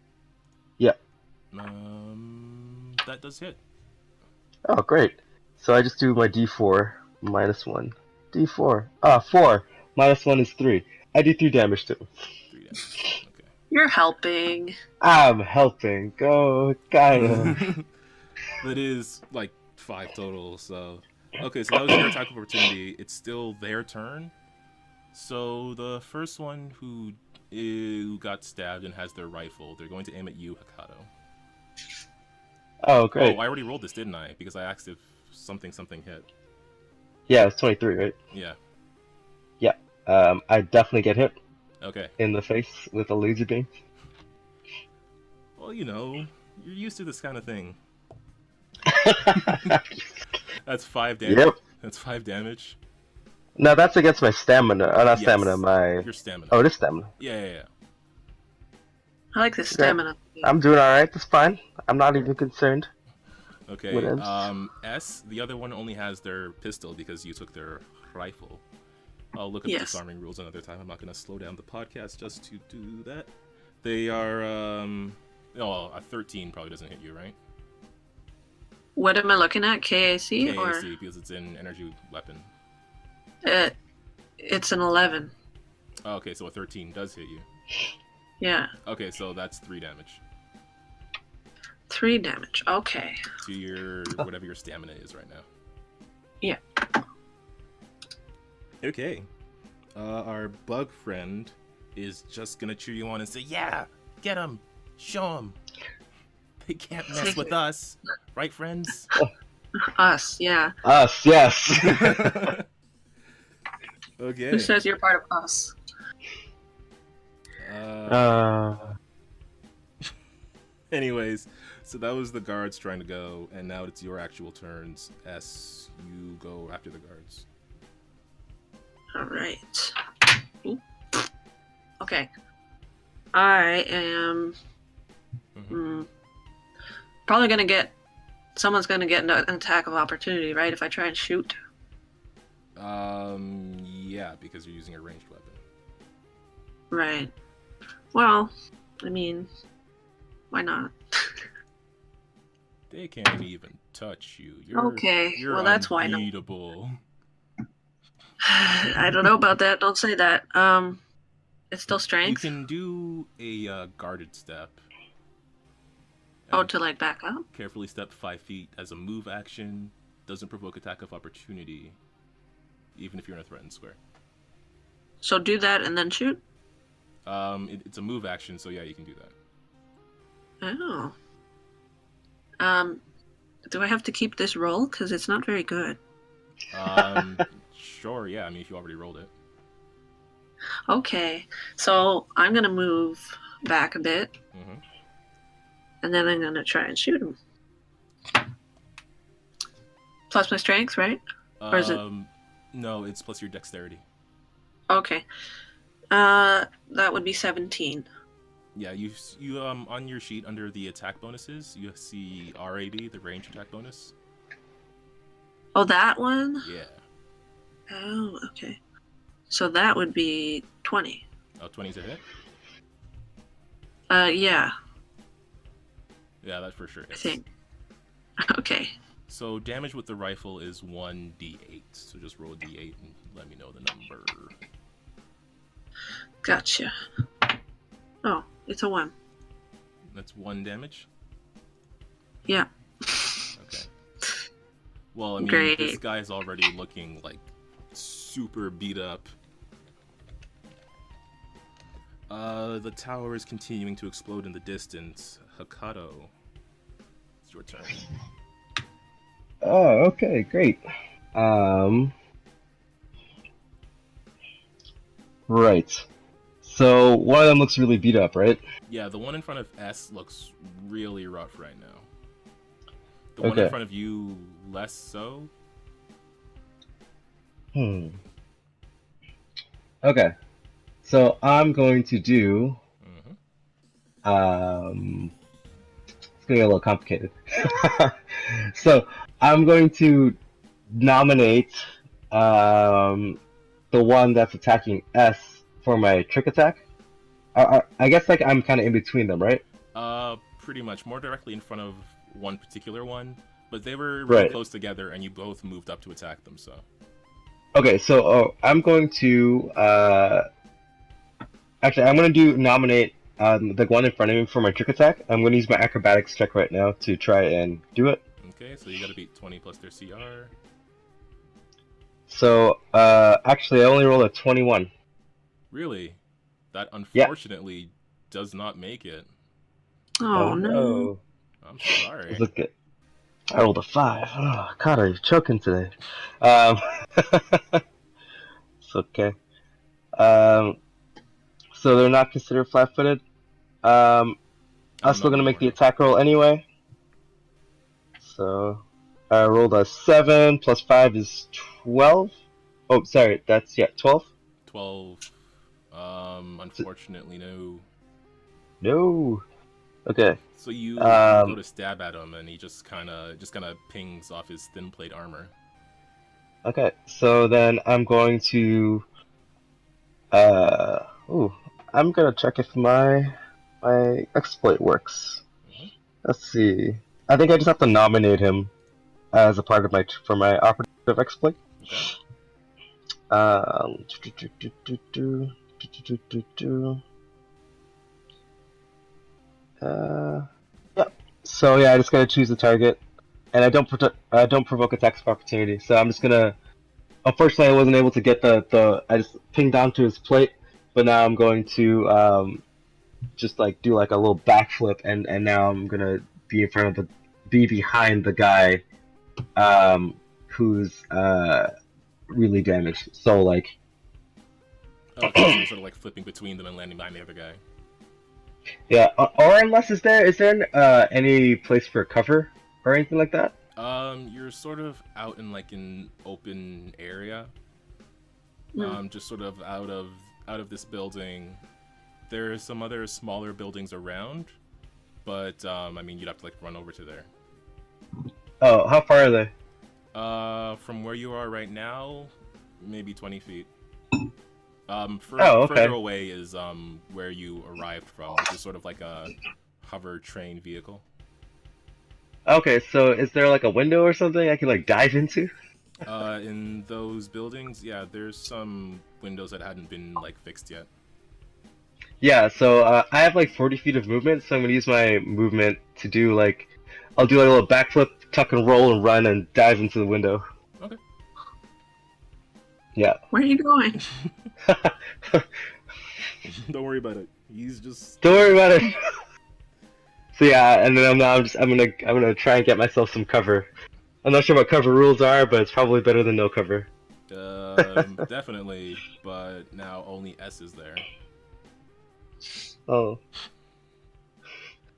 Yeah. That does hit. Oh, great. So I just do my d4. minus 1. D4. 4. Minus 1 is 3. I do 3 damage to him. 3 damage. Okay. You're helping. I'm helping. Go, Gaia. That is like 5 total, so... Okay, so that was your attack of opportunity. It's still their turn. So the first one who got stabbed and has their rifle, they're going to aim at you, Hekato. Oh, great. Oh, I already rolled this, didn't I? Because I asked if something hit. Yeah, it's 23, right? Yeah. Yeah. I definitely get hit. Okay. In the face with a laser beam. Well, you know, you're used to this kind of thing. That's 5 damage. Yep. That's 5 damage. No, that's against my stamina. Oh, not Yes. stamina, my... Your stamina. Oh, it is stamina. Yeah. I like the stamina. I'm doing alright, that's fine. I'm not even concerned. Okay, S, the other one only has their pistol because you took their rifle. I'll look at the disarming rules another time. I'm not going to slow down the podcast just to do that. They are, a 13 probably doesn't hit you, right? What am I looking at? KAC? KAC, or because it's an energy weapon. It's an 11. Oh, okay, so a 13 does hit you. Yeah. Okay, so that's 3 damage. 3 damage. Okay. To your whatever your stamina is right now. Yeah. Okay. Our bug friend is just gonna cheer you on and say, "Yeah, get him, show him. They can't mess with us, right, friends?" Us, yeah. Us, yes. Okay. Who says you're part of us? Anyways, so that was the guards trying to go, and now it's your actual turns. S, you go after the guards. Alright. Okay. I am... probably gonna get... Someone's gonna get an attack of opportunity, right? If I try and shoot. Yeah, because you're using a ranged weapon. Right. Well, I mean... Why not? They can't even touch you. You're, okay, you're well that's why not. unbeatable. I don't know about that. Don't say that. It's still strength. You can do a guarded step. Oh, to like back up? Carefully step 5 feet as a move action. Doesn't provoke attack of opportunity, even if you're in a threatened square. So do that and then shoot? It's a move action, so yeah, you can do that. Oh. Do I have to keep this roll? Because it's not very good. Sure, yeah. I mean, if you already rolled it. Okay. So I'm going to move back a bit. Mm-hmm. And then I'm going to try and shoot him. Plus my strength, right? Or is it... No, it's plus your dexterity. Okay. That would be 17. Yeah, you on your sheet under the attack bonuses, you see R80, the range attack bonus. Oh, that one? Yeah. Oh, okay. So that would be 20. Oh, 20's a hit? Yeah. Yeah, that for sure hits. I think. Okay. So damage with the rifle is 1d8. So just roll a d8 and let me know the number. Gotcha. Oh, it's a 1. That's 1 damage? Yeah. Okay. Well, I mean, Great. This guy's already looking, like, super beat up. The tower is continuing to explode in the distance. Hekato, it's your turn. Oh, okay, great. Right. So one of them looks really beat up, right? Yeah, the one in front of S looks really rough right now. The one in front of you, less so. Okay. So I'm going to do... Mm-hmm. It's going to get a little complicated. So I'm going to nominate the one that's attacking S for my trick attack. I guess like I'm kind of in between them, right? Pretty much. More directly in front of one particular one, but they were really close together, and you both moved up to attack them. So. Okay, so I'm going to actually I'm going to nominate the one in front of me for my trick attack. I'm going to use my acrobatics check right now to try and do it. Okay, so you gotta beat 20 plus their CR. So actually I only rolled a 21. Really? That Yeah. unfortunately does not make it. Oh no. I'm sorry. Look at I rolled a 5. Oh, God, I'm choking today. It's okay. So they're not considered flat-footed. I'm still gonna make the attack roll anyway. So I rolled a 7 plus 5 is 12. Oh, sorry, that's 12. 12. Unfortunately, no. No. Okay. So you go to stab at him, and he just kind of pings off his thin plate armor. Okay. So then I'm going to. I'm gonna check if my exploit works. Let's see. I think I just have to nominate him as a part of my operative exploit. Yeah. So yeah, I just gotta choose the target, and I don't provoke attacks of opportunity. So I'm just gonna. Unfortunately, I wasn't able to get the. I just pinged onto his plate, but now I'm going to just like do like a little backflip, and now I'm gonna be behind the guy, who's really damaged. So like. Okay, so you're sort of like flipping between them and landing behind the other guy. Yeah, or unless is there any place for cover or anything like that? You're sort of out in like an open area. Just sort of out of this building. There are some other smaller buildings around, but I mean you'd have to like run over to there. Oh, how far are they? From where you are right now, maybe 20 feet. Okay. Further away is where you arrived from, which is sort of like a hover train vehicle. Okay, so is there like a window or something I can like dive into? In those buildings, yeah, there's some windows that hadn't been like fixed yet. Yeah, so I have like 40 feet of movement, so I'm gonna use my movement to do like I'll do like a little backflip, tuck and roll, and run and dive into the window. Okay. Yeah. Where are you going? Don't worry about it. He's just. Don't worry about it. So yeah, and then I'm gonna try and get myself some cover. I'm not sure what cover rules are, but it's probably better than no cover. Definitely, but now only S is there. Oh.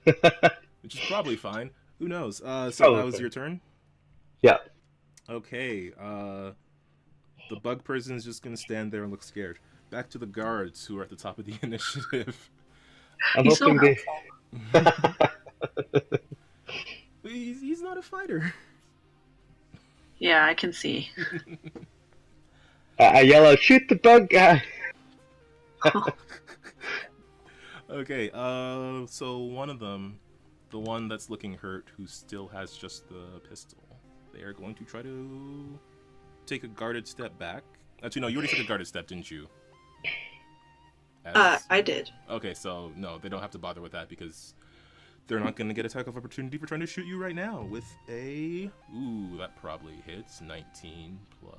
Which is probably fine. Who knows? So that was your turn? Yeah. Okay, the bug person is just gonna stand there and look scared. Back to the guards who are at the top of the initiative. I'm hoping they. He's not a fighter. Yeah, I can see. I yell out, "Shoot the bug guy!" Okay, so one of them, the one that's looking hurt, who still has just the pistol, they are going to try to take a guarded step back. Actually, no, you already took a guarded step, didn't you? I did. Okay, so no, they don't have to bother with that because they're not going to get attack of opportunity for trying to shoot you right now with a... Ooh, that probably hits 19 plus...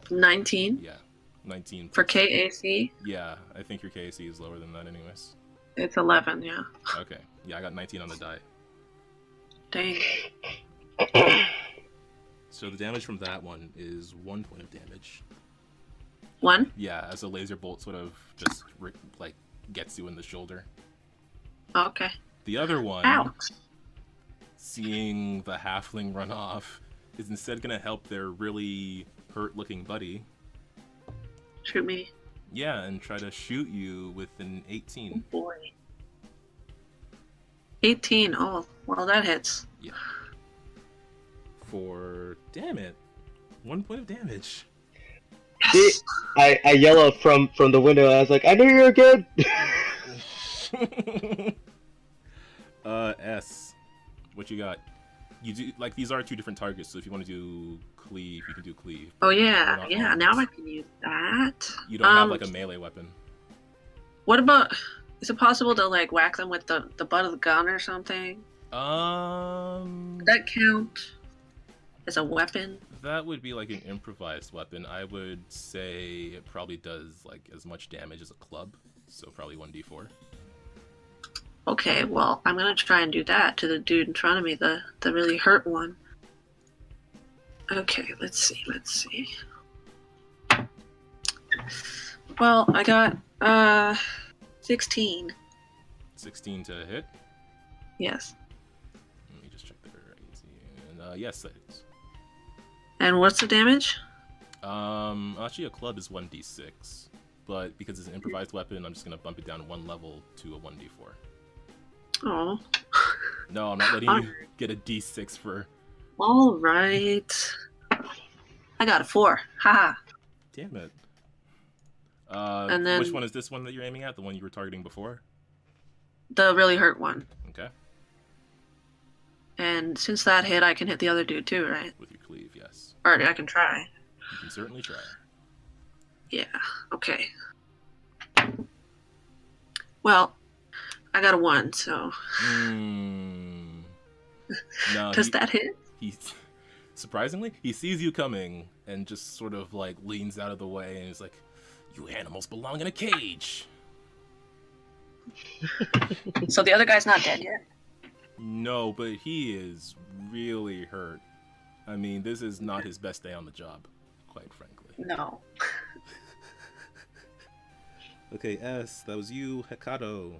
19? Yeah, 19 plus... For KAC? Yeah, I think your KAC is lower than that anyways. It's 11, yeah. Okay, yeah, I got 19 on the die. Dang. So the damage from that one is 1 point of damage. 1? Yeah, as a laser bolt sort of just, like, gets you in the shoulder. Okay. The other one, ouch, seeing the halfling run off, is instead going to help their really hurt-looking buddy. Shoot me. Yeah, and try to shoot you with an 18. Oh boy. 18, oh, well that hits. Yeah. For, damn it, 1 point of damage. See, I yell out from the window, I was like, I knew you were good! S, what you got? You do like these are 2 different targets, so if you want to do cleave, you can do cleave. Oh They're yeah, not yeah. arms. Now I can use that. You don't have like a melee weapon. What about? Is it possible to like whack them with the butt of the gun or something? Does that count as a weapon? That would be like an improvised weapon. I would say it probably does like as much damage as a club, so probably 1d4. Okay, well, I'm gonna try and do that to the dude in front of me, the really hurt one. Okay, let's see. Well, I got 16. 16 to hit. Yes. Let me just check the easy. And yes, that is. And what's the damage? Actually, a club is 1d6, but because it's an improvised weapon, I'm just gonna bump it down 1 level to a 1d4. Oh. No, I'm not letting you get a d6 for. All right. I got a 4. Haha. Damn it. And then which one is this one that you're aiming at? The one you were targeting before? the really hurt one. Okay. And since that hit, I can hit the other dude too, right? With your cleave, yes. Or I can try. You can certainly try. Yeah. Okay. Well, I got a 1, so. No. Does that hit? He surprisingly, he sees you coming and just sort of like leans out of the way and is like, "You animals belong in a cage." So the other guy's not dead yet? No, but he is really hurt. I mean, this is not his best day on the job, quite frankly. No. Okay, S, that was you, Hekato.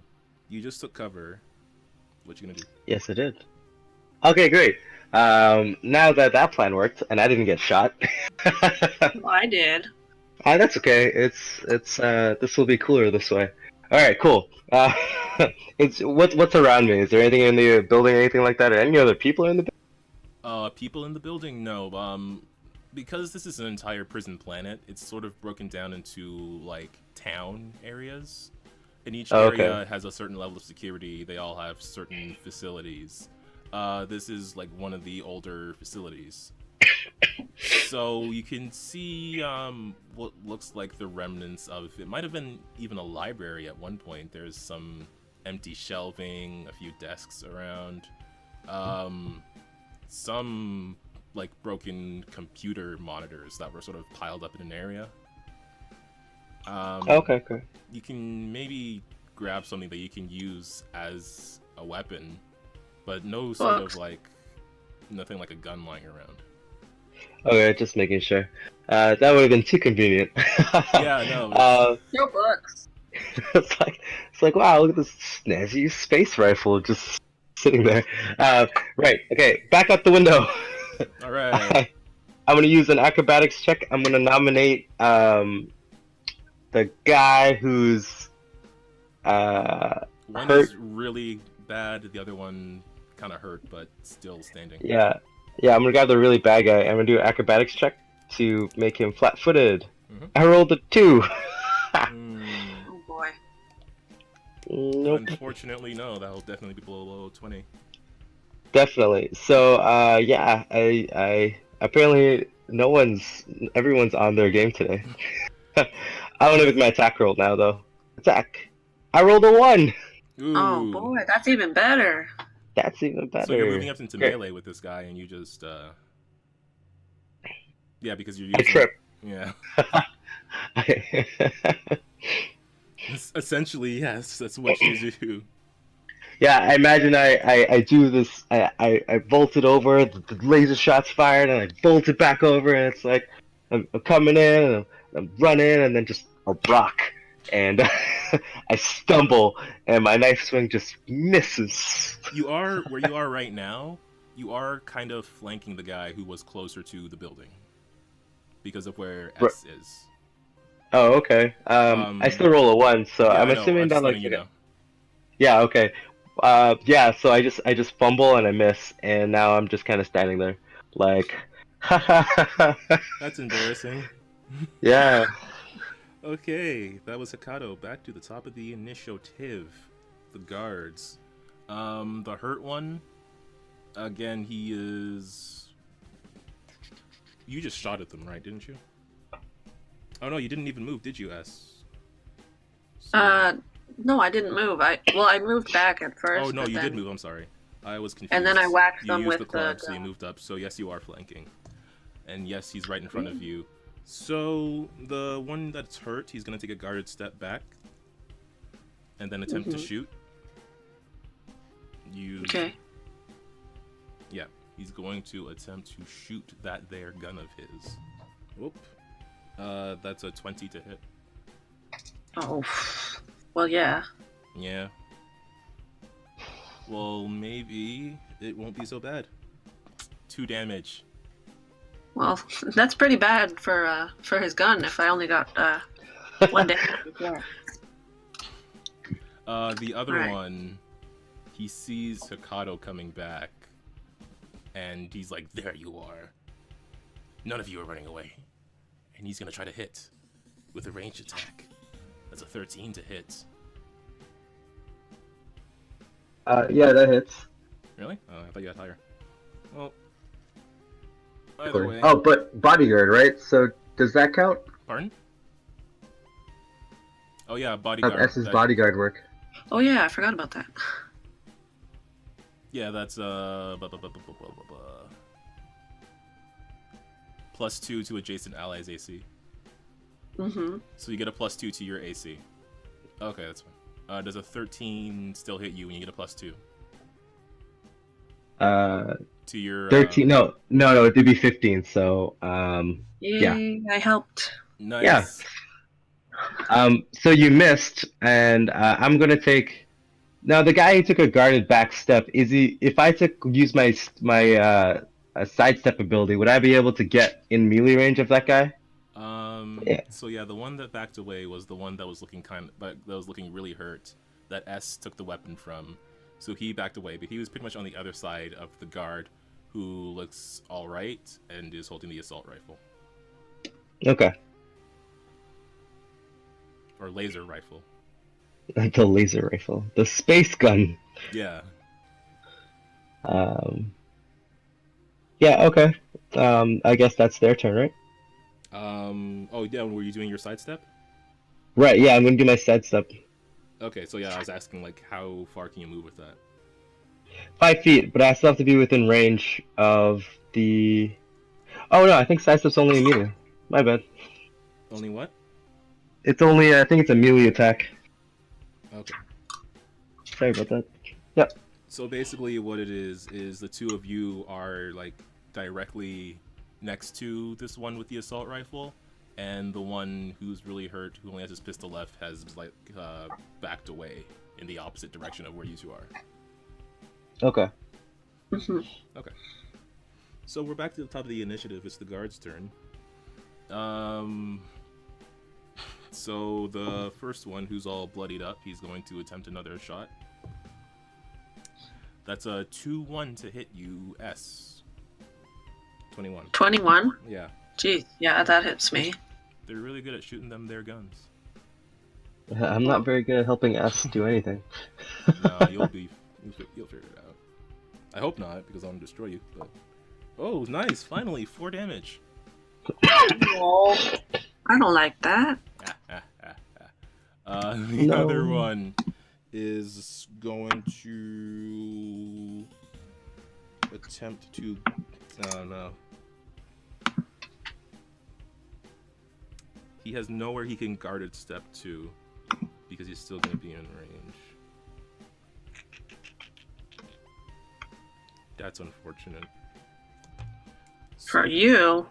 You just took cover. What you gonna do? Yes, I did. Okay, great. Now that plan worked and I didn't get shot. Well, I did. That's okay. It's this will be cooler this way. All right, cool. It's what's around me? Is there anything in the building, anything like that, or any other people in the building? People in the building? No. Because this is an entire prison planet, it's sort of broken down into like town areas. And each area has a certain level of security. They all have certain facilities. This is like one of the older facilities. So you can see what looks like the remnants of, it might have been even a library at one point. There's some empty shelving, a few desks around, some like broken computer monitors that were sort of piled up in an area. Okay. You can maybe grab something that you can use as a weapon, but no sort of like, nothing like a gun lying around. Okay, just making sure. That would have been too convenient. Yeah, no. No books. it's like wow, look at this snazzy space rifle just sitting there. Right. Okay, back out the window. All right. I'm gonna use an acrobatics check. I'm gonna nominate the guy who's one hurt. is really bad, the other one kind of hurt but still standing. Yeah, I'm gonna grab the really bad guy. I'm gonna do an acrobatics check to make him flat-footed. I rolled a 2. Oh boy. Nope. Unfortunately, no. That'll definitely be below 20. Definitely. So, yeah, I apparently everyone's on their game today. I want to make my attack roll now, though. Attack. I rolled a 1. Ooh. Oh boy, that's even better. That's even better. So you're moving up into Great. melee with this guy, and you just, yeah, because you're I using. trip. Yeah. Essentially, yes, that's what you do. Yeah, I imagine I do this. I bolted over. The laser shots fired, and I bolted back over, and it's like I'm coming in, and I'm running, and then just a rock, and I stumble, and my knife swing just misses. You are where you are right now. You are kind of flanking the guy who was closer to the building because of where S is. Oh, okay. I still roll a 1, so Yeah, I'm I know. assuming I'm that just like. letting you know. Yeah. Okay. Yeah. So I just fumble and I miss, and now I'm just kind of standing there, like. That's embarrassing. Yeah. Okay, that was Hekato. Back to the top of the initiative. The guards. The hurt one. Again, he is... You just shot at them, right? Didn't you? Oh no, you didn't even move, did you, S? So... No, I didn't move. I moved back at first. Oh no, but you then... did move. I'm sorry, I was confused. And then I whacked you them used with the club, so you moved up. So yes, you are flanking, and yes, he's right in front of you. So the one that's hurt, he's gonna take a guarded step back, and then attempt to shoot. Okay. Yeah, he's going to attempt to shoot that there gun of his. Whoop. That's a 20 to hit. Oh. Well, yeah. Yeah. Well, maybe it won't be so bad. 2 damage. Well, that's pretty bad for his gun. If I only got 1 damage. Yeah. The other Right. one, he sees Hekato coming back, and he's like, "There you are. None of you are running away." And he's gonna try to hit with a ranged attack. That's a 13 to hit. Yeah, that hits. Really? Oh, I thought you had higher. Well, either way. Oh, but bodyguard, right? So does that count? Pardon? Oh yeah, bodyguard. Have S's bodyguard work? Oh yeah, I forgot about that. Yeah, that's +2 to adjacent allies AC. Mm-hmm. So you get a +2 to your AC. Okay, that's fine. Does a 13 still hit you when you get a +2? To your 13. No, it'd be 15. So yeah, I helped. Nice. Yeah. So you missed, and I'm gonna take. Now the guy who took a guarded back step, is he? If I use my sidestep ability, would I be able to get in melee range of that guy? Yeah. So yeah, the one that backed away was the one that was looking really hurt. That S took the weapon from, so he backed away. But he was pretty much on the other side of the guard, who looks all right and is holding the assault rifle. Okay. Or laser rifle. The laser rifle, the space gun. Yeah. Yeah. Okay. I guess that's their turn, right? Oh yeah. Were you doing your sidestep? Right. Yeah. I'm gonna do my sidestep. Okay. So yeah, I was asking like, how far can you move with that? 5 feet, but I still have to be within range of the. Oh no, I think sidestep's only a meter. My bad. Only what? It's only. I think it's a melee attack. Okay. Sorry about that. Yep. So basically, what it is the two of you are like directly next to this one with the assault rifle, and the one who's really hurt, who only has his pistol left, has like backed away in the opposite direction of where you two are. Okay. Okay. So we're back to the top of the initiative. It's the guard's turn. So the first one, who's all bloodied up, he's going to attempt another shot. That's a 2-1 to hit you, S. 21. 21? Yeah. Jeez, yeah, that hits me. They're really good at shooting them their guns. I'm not very good at helping S do anything. No, you'll figure it out. I hope not, because I'm gonna destroy you. But oh, nice! Finally, 4 damage. No, I don't like that. The other one is going to attempt to. Oh no. He has nowhere he can guarded step to because he's still going to be in range. That's unfortunate. For you?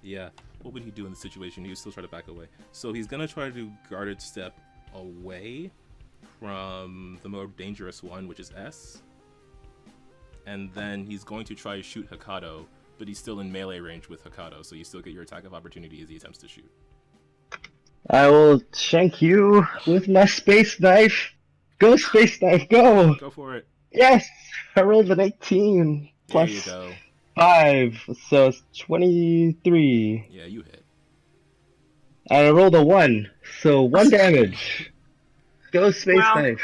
Yeah. What would he do in the situation? He would still try to back away. So he's going to try to do guarded step away from the more dangerous one, which is S. And then he's going to try to shoot Hekato, but he's still in melee range with Hekato, so you still get your attack of opportunity as he attempts to shoot. I will shank you with my space knife. Go, space knife, go! Go for it. Yes! I rolled an 18 There you plus go. 5, so it's 23. Yeah, you hit. And I rolled a 1, so 1 damage. Go, space Well, knife.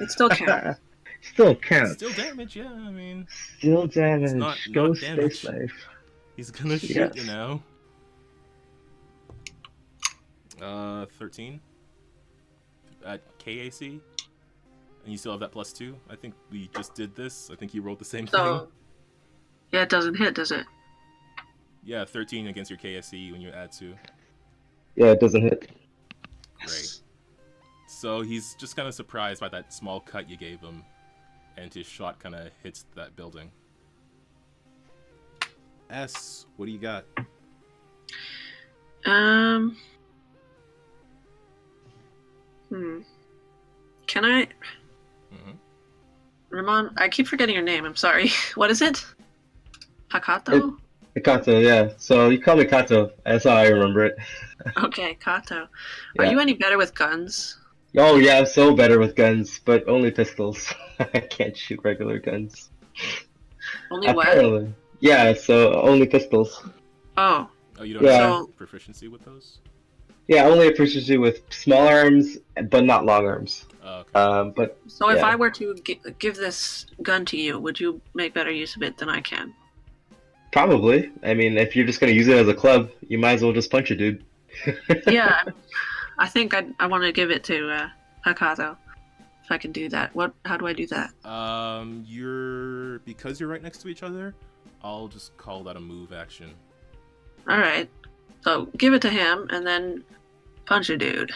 It still counts. Still counts. Still damage, yeah. I mean, Still damage. not Go damage. Space Life. He's gonna shoot you now. 13 at KAC, and you still have that +2. I think we just did this. I think you rolled the same thing. So, yeah, it doesn't hit, does it? Yeah, 13 against your KSC when you add 2. Yeah, it doesn't hit. Great. So he's just kind of surprised by that small cut you gave him, and his shot kind of hits that building. S, what do you got? Can I? Ramon, I keep forgetting your name. I'm sorry. What is it? Hekato? Hekato, yeah. So you call me Kato. That's how I remember it. Okay, Kato. Yeah. Are you any better with guns? Oh yeah, I'm so better with guns, but only pistols. I can't shoot regular guns. Only what? Apparently. Yeah, so only pistols. Oh. Oh, you don't have proficiency with those? Yeah, only a proficiency with small arms, but not long arms. Oh, okay. But so if I were to give this gun to you, would you make better use of it than I can? Probably. I mean, if you're just gonna use it as a club, you might as well just punch a dude. Yeah, I think I want to give it to Hekato. If I can do that, how do I do that? Because you're right next to each other, I'll just call that a move action. All right. So give it to him and then punch a dude.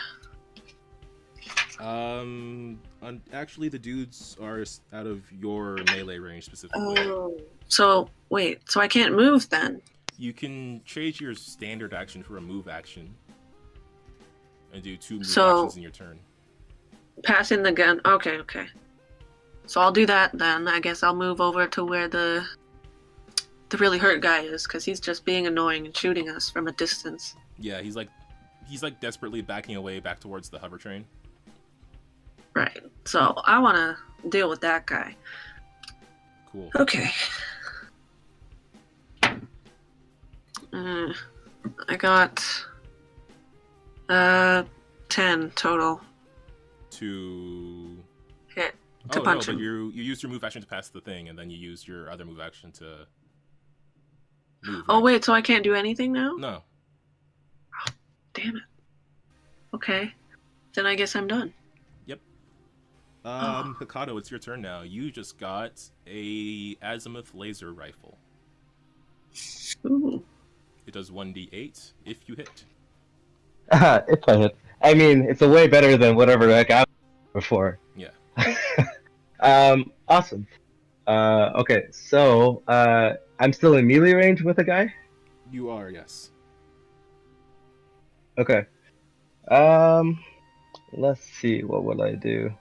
Actually, the dudes are out of your melee range specifically. Oh. So wait. So I can't move then? You can trade your standard action for a move action, and do 2 move actions in your turn. Passing the gun. Okay. So I'll do that then. I guess I'll move over to where the really hurt guy is, because he's just being annoying and shooting us from a distance. Yeah, he's like desperately backing away back towards the hover train. Right. So I want to deal with that guy. Cool. Okay. I got 10 total. To hit. To punch him. But you used your move action to pass the thing, and then you used your other move action to move. Oh right? wait, so I can't do anything now? No. Oh, damn it. Okay. Then I guess I'm done. Yep. Hekato, it's your turn now. You just got a azimuth laser rifle. Ooh. It does 1d8 if you hit. If I hit. I mean, it's a way better than whatever the heck I was before. Yeah. Awesome. Okay, so I'm still in melee range with a guy? You are, yes. Okay. Let's see, what will I do?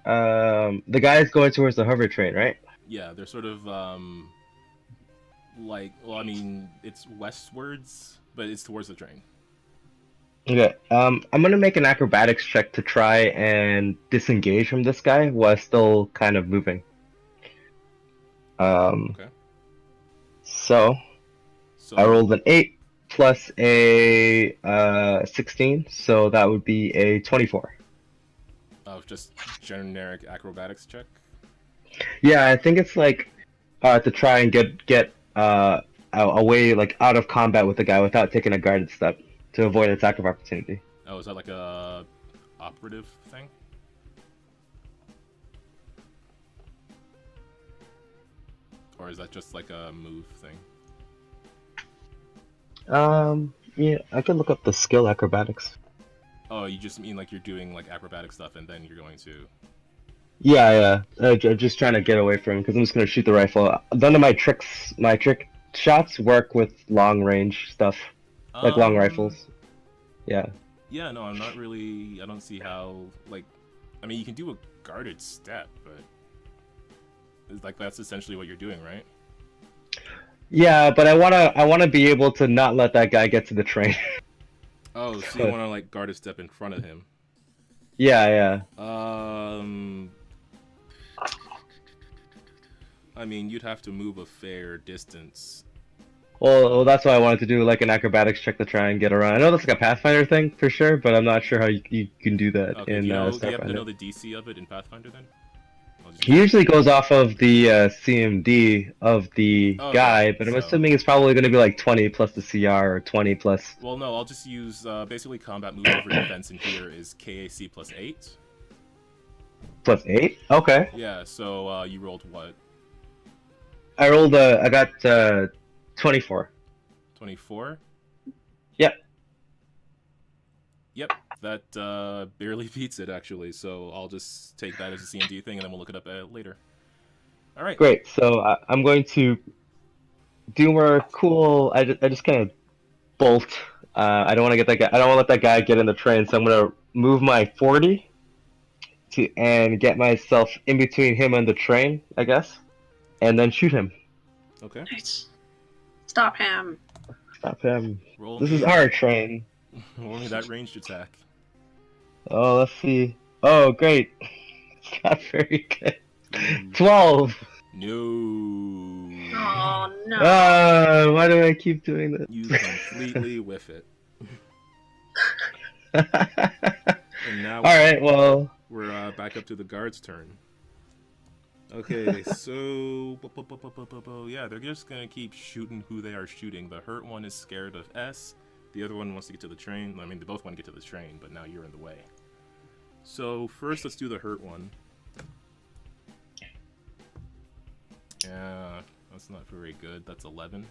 The guy's going towards the hover train, right? Yeah, they're sort of it's westwards, but it's towards the train. Okay, I'm gonna make an acrobatics check to try and disengage from this guy while still kind of moving. Okay. So I rolled an 8 plus a 16, so that would be a 24. Of just generic acrobatics check? Yeah, I think it's like to try and get away, like out of combat with the guy without taking a guarded step to avoid attack of opportunity. Oh, is that like a operative thing? Or is that just like a move thing? Yeah, I can look up the skill acrobatics. Oh, you just mean like you're doing like acrobatic stuff and then you're going to... Yeah. Just trying to get away from him because I'm just gonna shoot the rifle. None of my trick shots work with long range stuff, like long rifles. Yeah. Yeah, no, I'm not really. I don't see how. Like, I mean, you can do a guarded step, but it's like that's essentially what you're doing, right? Yeah, but I wanna be able to not let that guy get to the train. Oh, so you want to like guard a step in front of him? Yeah. I mean, you'd have to move a fair distance. Well, that's why I wanted to do like an acrobatics check to try and get around. I know that's like a Pathfinder thing for sure, but I'm not sure how you can do that Okay, in do you happen Starfinder. to know the DC of it in Pathfinder then? He usually goes off of the CMD of the Okay, guy, but I'm so- assuming it's probably going to be like 20 plus the CR or 20 plus. Well, no, I'll just use basically combat moves over defense in here is KAC plus 8. Plus 8? Okay. Yeah, so you rolled what? I got 24. 24? Yep. Yep, that barely beats it actually, so I'll just take that as a CMD thing and then we'll look it up later. Alright. Great. So I'm going to do more cool. I just kind of bolt. I don't want to get that guy. I don't want to let that guy get in the train. So I'm gonna move my 40 and get myself in between him and the train, I guess, and then shoot him. Okay. Nice. Stop him. Stop him. Roll This me, is our train. roll me that ranged attack. Oh, let's see. Oh, great. It's not very good. Ooh. 12. No. Oh no. Why do I keep doing this? You completely whiff it. And now Alright, well. we're back up to the guard's turn. Okay, so yeah, they're just gonna keep shooting who they are shooting. The hurt one is scared of S. The other one wants to get to the train. I mean, they both want to get to the train, but now you're in the way. So first, let's do the hurt one. Yeah, that's not very good. That's 11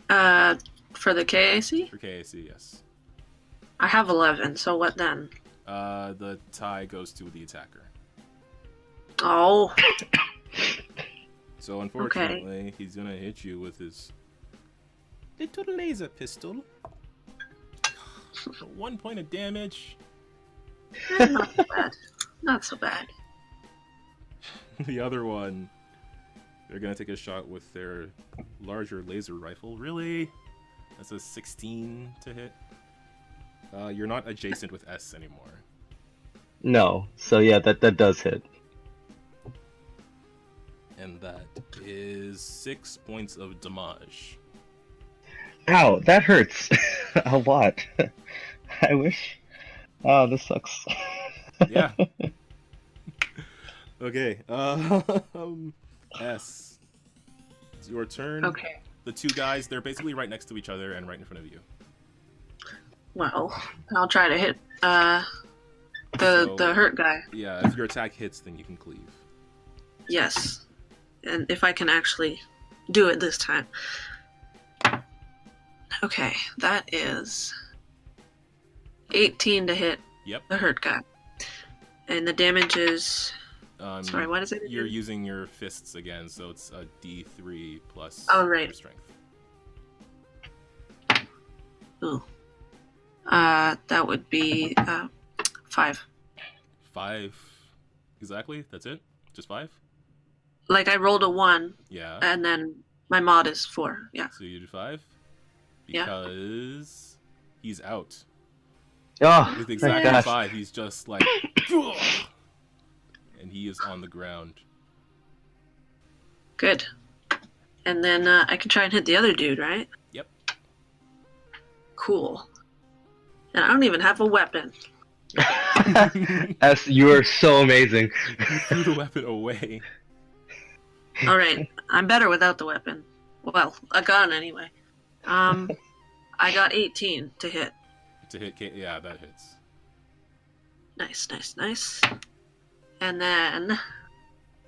For the KAC? for KAC. Yes. I have 11, so what then? The tie goes to the attacker. Oh. So unfortunately, he's gonna hit you with his little laser pistol. 1 point of damage. Not so bad. Not so bad. The other one, they're gonna take a shot with their larger laser rifle. Really? That's a 16 to hit. You're not adjacent with S anymore. No. So yeah, that does hit. And that is 6 points of damage. Ow, that hurts a lot. I wish. Oh, this sucks. Yeah. Okay. S. It's your turn. Okay. The two guys, they're basically right next to each other and right in front of you. Well, I'll try to hit the hurt guy. Yeah, if your attack hits, then you can cleave. Yes. And if I can actually do it this time. Okay, that is 18 to hit Yep. the hurt guy. And the damage is... Sorry, what is it? You're again? using your fists again, so it's a D3 plus Oh, right. your strength. Ooh. That would be 5. 5. Exactly? That's it? Just 5? Like I rolled a 1, Yeah. and then my mod is 4. Yeah. So you do 5? Yeah. Because he's out. Oh, With thank exactly gosh. 5, he's just like... and he is on the ground. Good. And then I can try and hit the other dude, right? Yep. Cool. And I don't even have a weapon. S, you are so amazing. You threw the weapon away. Alright, I'm better without the weapon. Well, a gun anyway. I got 18 to hit. To hit yeah, that hits. Nice, nice, nice. And then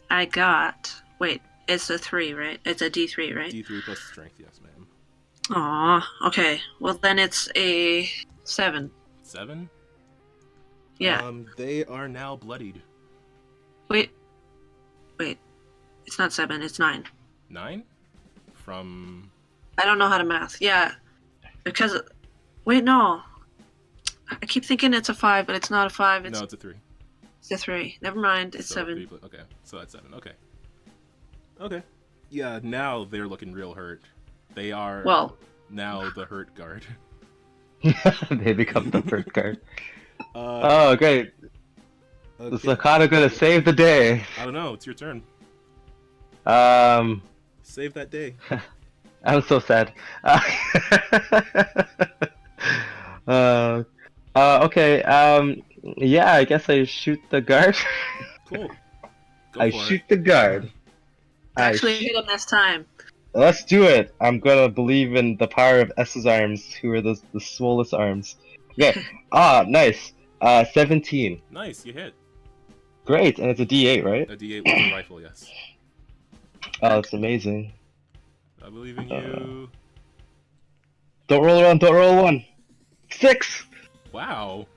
I got... Wait, it's a 3, right? It's a D3, right? D3 plus strength, yes, ma'am. Aw, okay. Well, then it's a 7. 7? Yeah. They are now bloodied. Wait. It's not 7, it's 9. 9? From... I don't know how to math. Yeah. Because... Wait, no. I keep thinking it's a 5, but it's not a 5. No, it's a 3. It's a 3. Never mind, it's So 7. okay, so that's 7. Okay. Okay. Yeah, now they're looking real hurt. They are Well, now the hurt guard. They become the first card. Uh, Oh, great. okay. Is Hekato gonna save the day? I don't know, it's your turn. Um, Save that day. I'm so sad. Okay, yeah, I guess I shoot the guard. Cool. Go I for shoot it. the guard. Actually hit him this time. Let's do it. I'm gonna believe in the power of S's arms, who are the swollest arms. Okay. Nice. 17. Nice, you hit. Great, and it's a D8, right? A D8 with a rifle, yes. Oh, that's amazing. I believe in you. Don't roll around, don't roll 1. 6! Wow.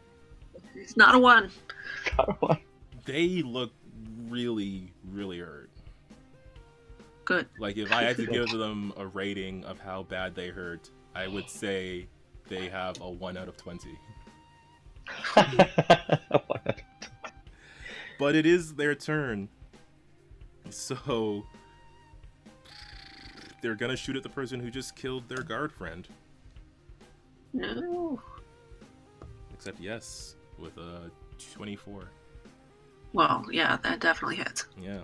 It's not a 1. Got 1. They look really, really hurt. Good. Like, if I had to give them a rating of how bad they hurt, I would say they have a 1 out of 20. But it is their turn. So they're gonna shoot at the person who just killed their guard friend. No. Except yes, with a 24. Well, yeah, that definitely hits. Yeah.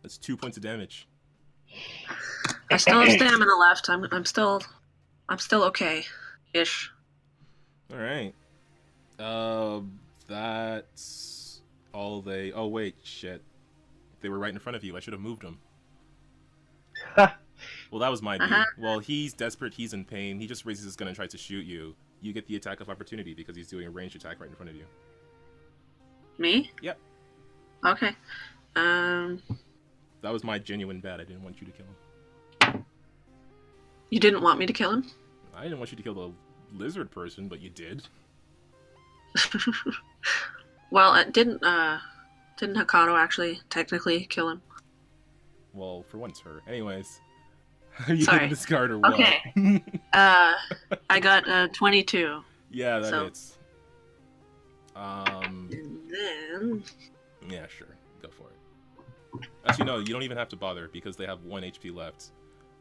That's 2 points of damage. I still have stamina left. I'm still okay, ish. All right. That's all they. Oh wait, shit. They were right in front of you. I should have moved them. Well, that was my B. Well, he's desperate. He's in pain. He just raises his gun and tries to shoot you. You get the attack of opportunity because he's doing a ranged attack right in front of you. Me? Yep. Okay. That was my genuine bad. I didn't want you to kill him. You didn't want me to kill him? I didn't want you to kill the lizard person, but you did. Well, didn't Hekato actually technically kill him? Well, for once, her. Anyways, you Sorry. didn't discard or what? Okay. I got 22. Yeah, that So- hits. And then Yeah, sure. Go for it. Actually, no, you don't even have to bother because they have 1 HP left.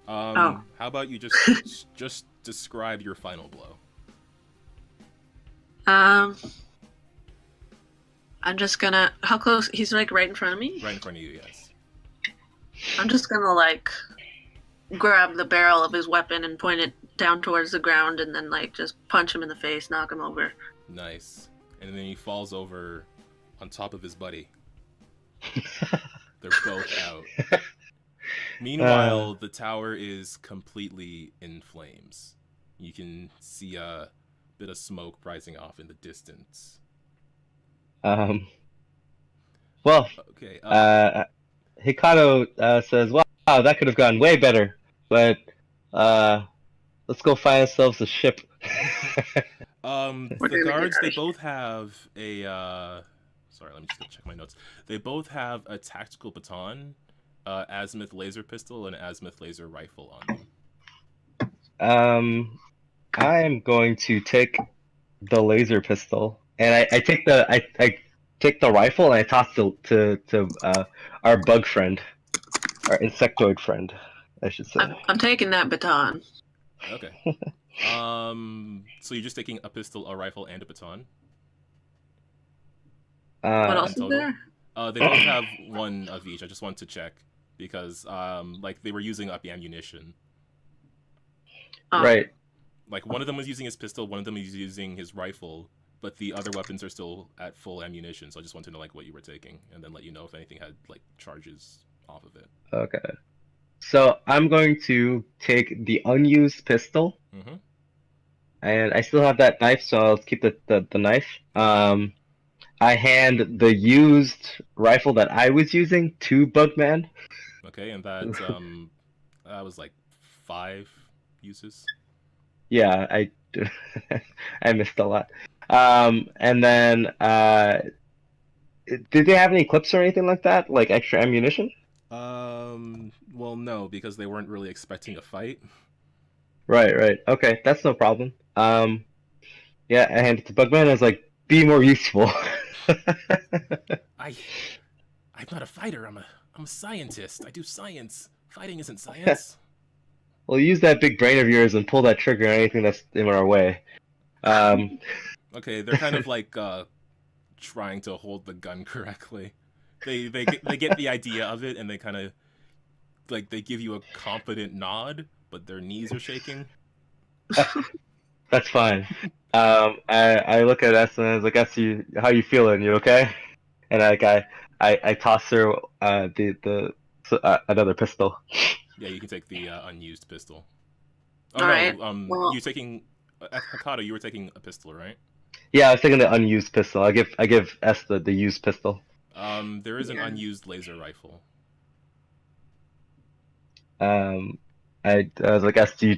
How about you just describe your final blow? I'm just gonna. How close? He's like right in front of me. Right in front of you, yes. I'm just gonna like grab the barrel of his weapon and point it down towards the ground, and then like just punch him in the face, knock him over. Nice. And then he falls over on top of his buddy. They're both out. Meanwhile, the tower is completely in flames. You can see a bit of smoke rising off in the distance. Well, Okay. Hekato says, "Wow, that could have gone way better, but let's go find ourselves a ship." The guards, they both have a sorry, let me just go check my notes. They both have a tactical baton, azimuth laser pistol, and azimuth laser rifle on them. I'm going to take the laser pistol, and I take the rifle and I toss it to our bug friend, our insectoid friend, I should say. I'm taking that baton. Okay. So you're just taking a pistol, a rifle, and a baton? What else is total? there? They both have one of each. I just want to check because like they were using up the ammunition. Oh. Right. Like one of them was using his pistol, one of them is using his rifle, but the other weapons are still at full ammunition. So I just wanted to know like what you were taking, and then let you know if anything had like charges off of it. Okay. So I'm going to take the unused pistol, Mm-hmm. and I still have that knife, so I'll keep the knife. I hand the used rifle that I was using to Bugman. Okay, and that that was like 5 uses. Yeah, I missed a lot. And then did they have any clips or anything like that, like extra ammunition? Well, no, because they weren't really expecting a fight. Right. Okay, that's no problem. Yeah, I handed it to Bugman. I was like, "Be more useful." I'm not a fighter. I'm a scientist. I do science. Fighting isn't science. Well, use that big brain of yours and pull that trigger on anything that's in our way. Okay, they're kind of like trying to hold the gun correctly. They get the idea of it, and they kind of like they give you a confident nod, but their knees are shaking. That's fine. I look at Ess and I was like, Ess, how you feeling? You okay? And I toss her another pistol. Yeah, you can take the unused pistol. Oh All no, right. Well, you're taking Hekato. You were taking a pistol, right? Yeah, I was taking the unused pistol. I give Ess the used pistol. There is an Yeah. unused laser rifle. I was like, Ess, do you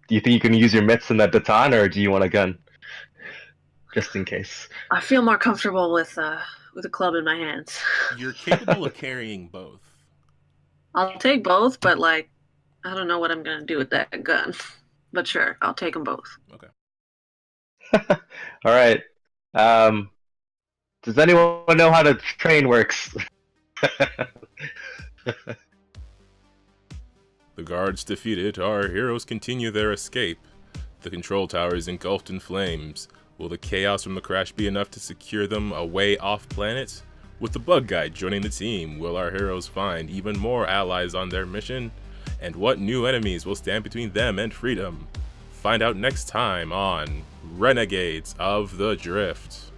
think you can use your mitts and that baton, or do you want a gun? Just in case. I feel more comfortable with a club in my hands. You're capable of carrying both. I'll take both, but like, I don't know what I'm gonna do with that gun. But sure, I'll take them both. Okay. All right. Does anyone know how the train works? The guards defeated, our heroes continue their escape. The control tower is engulfed in flames. Will the chaos from the crash be enough to secure them away off planet? With the bug guy joining the team, will our heroes find even more allies on their mission? And what new enemies will stand between them and freedom? Find out next time on Renegades of the Drift.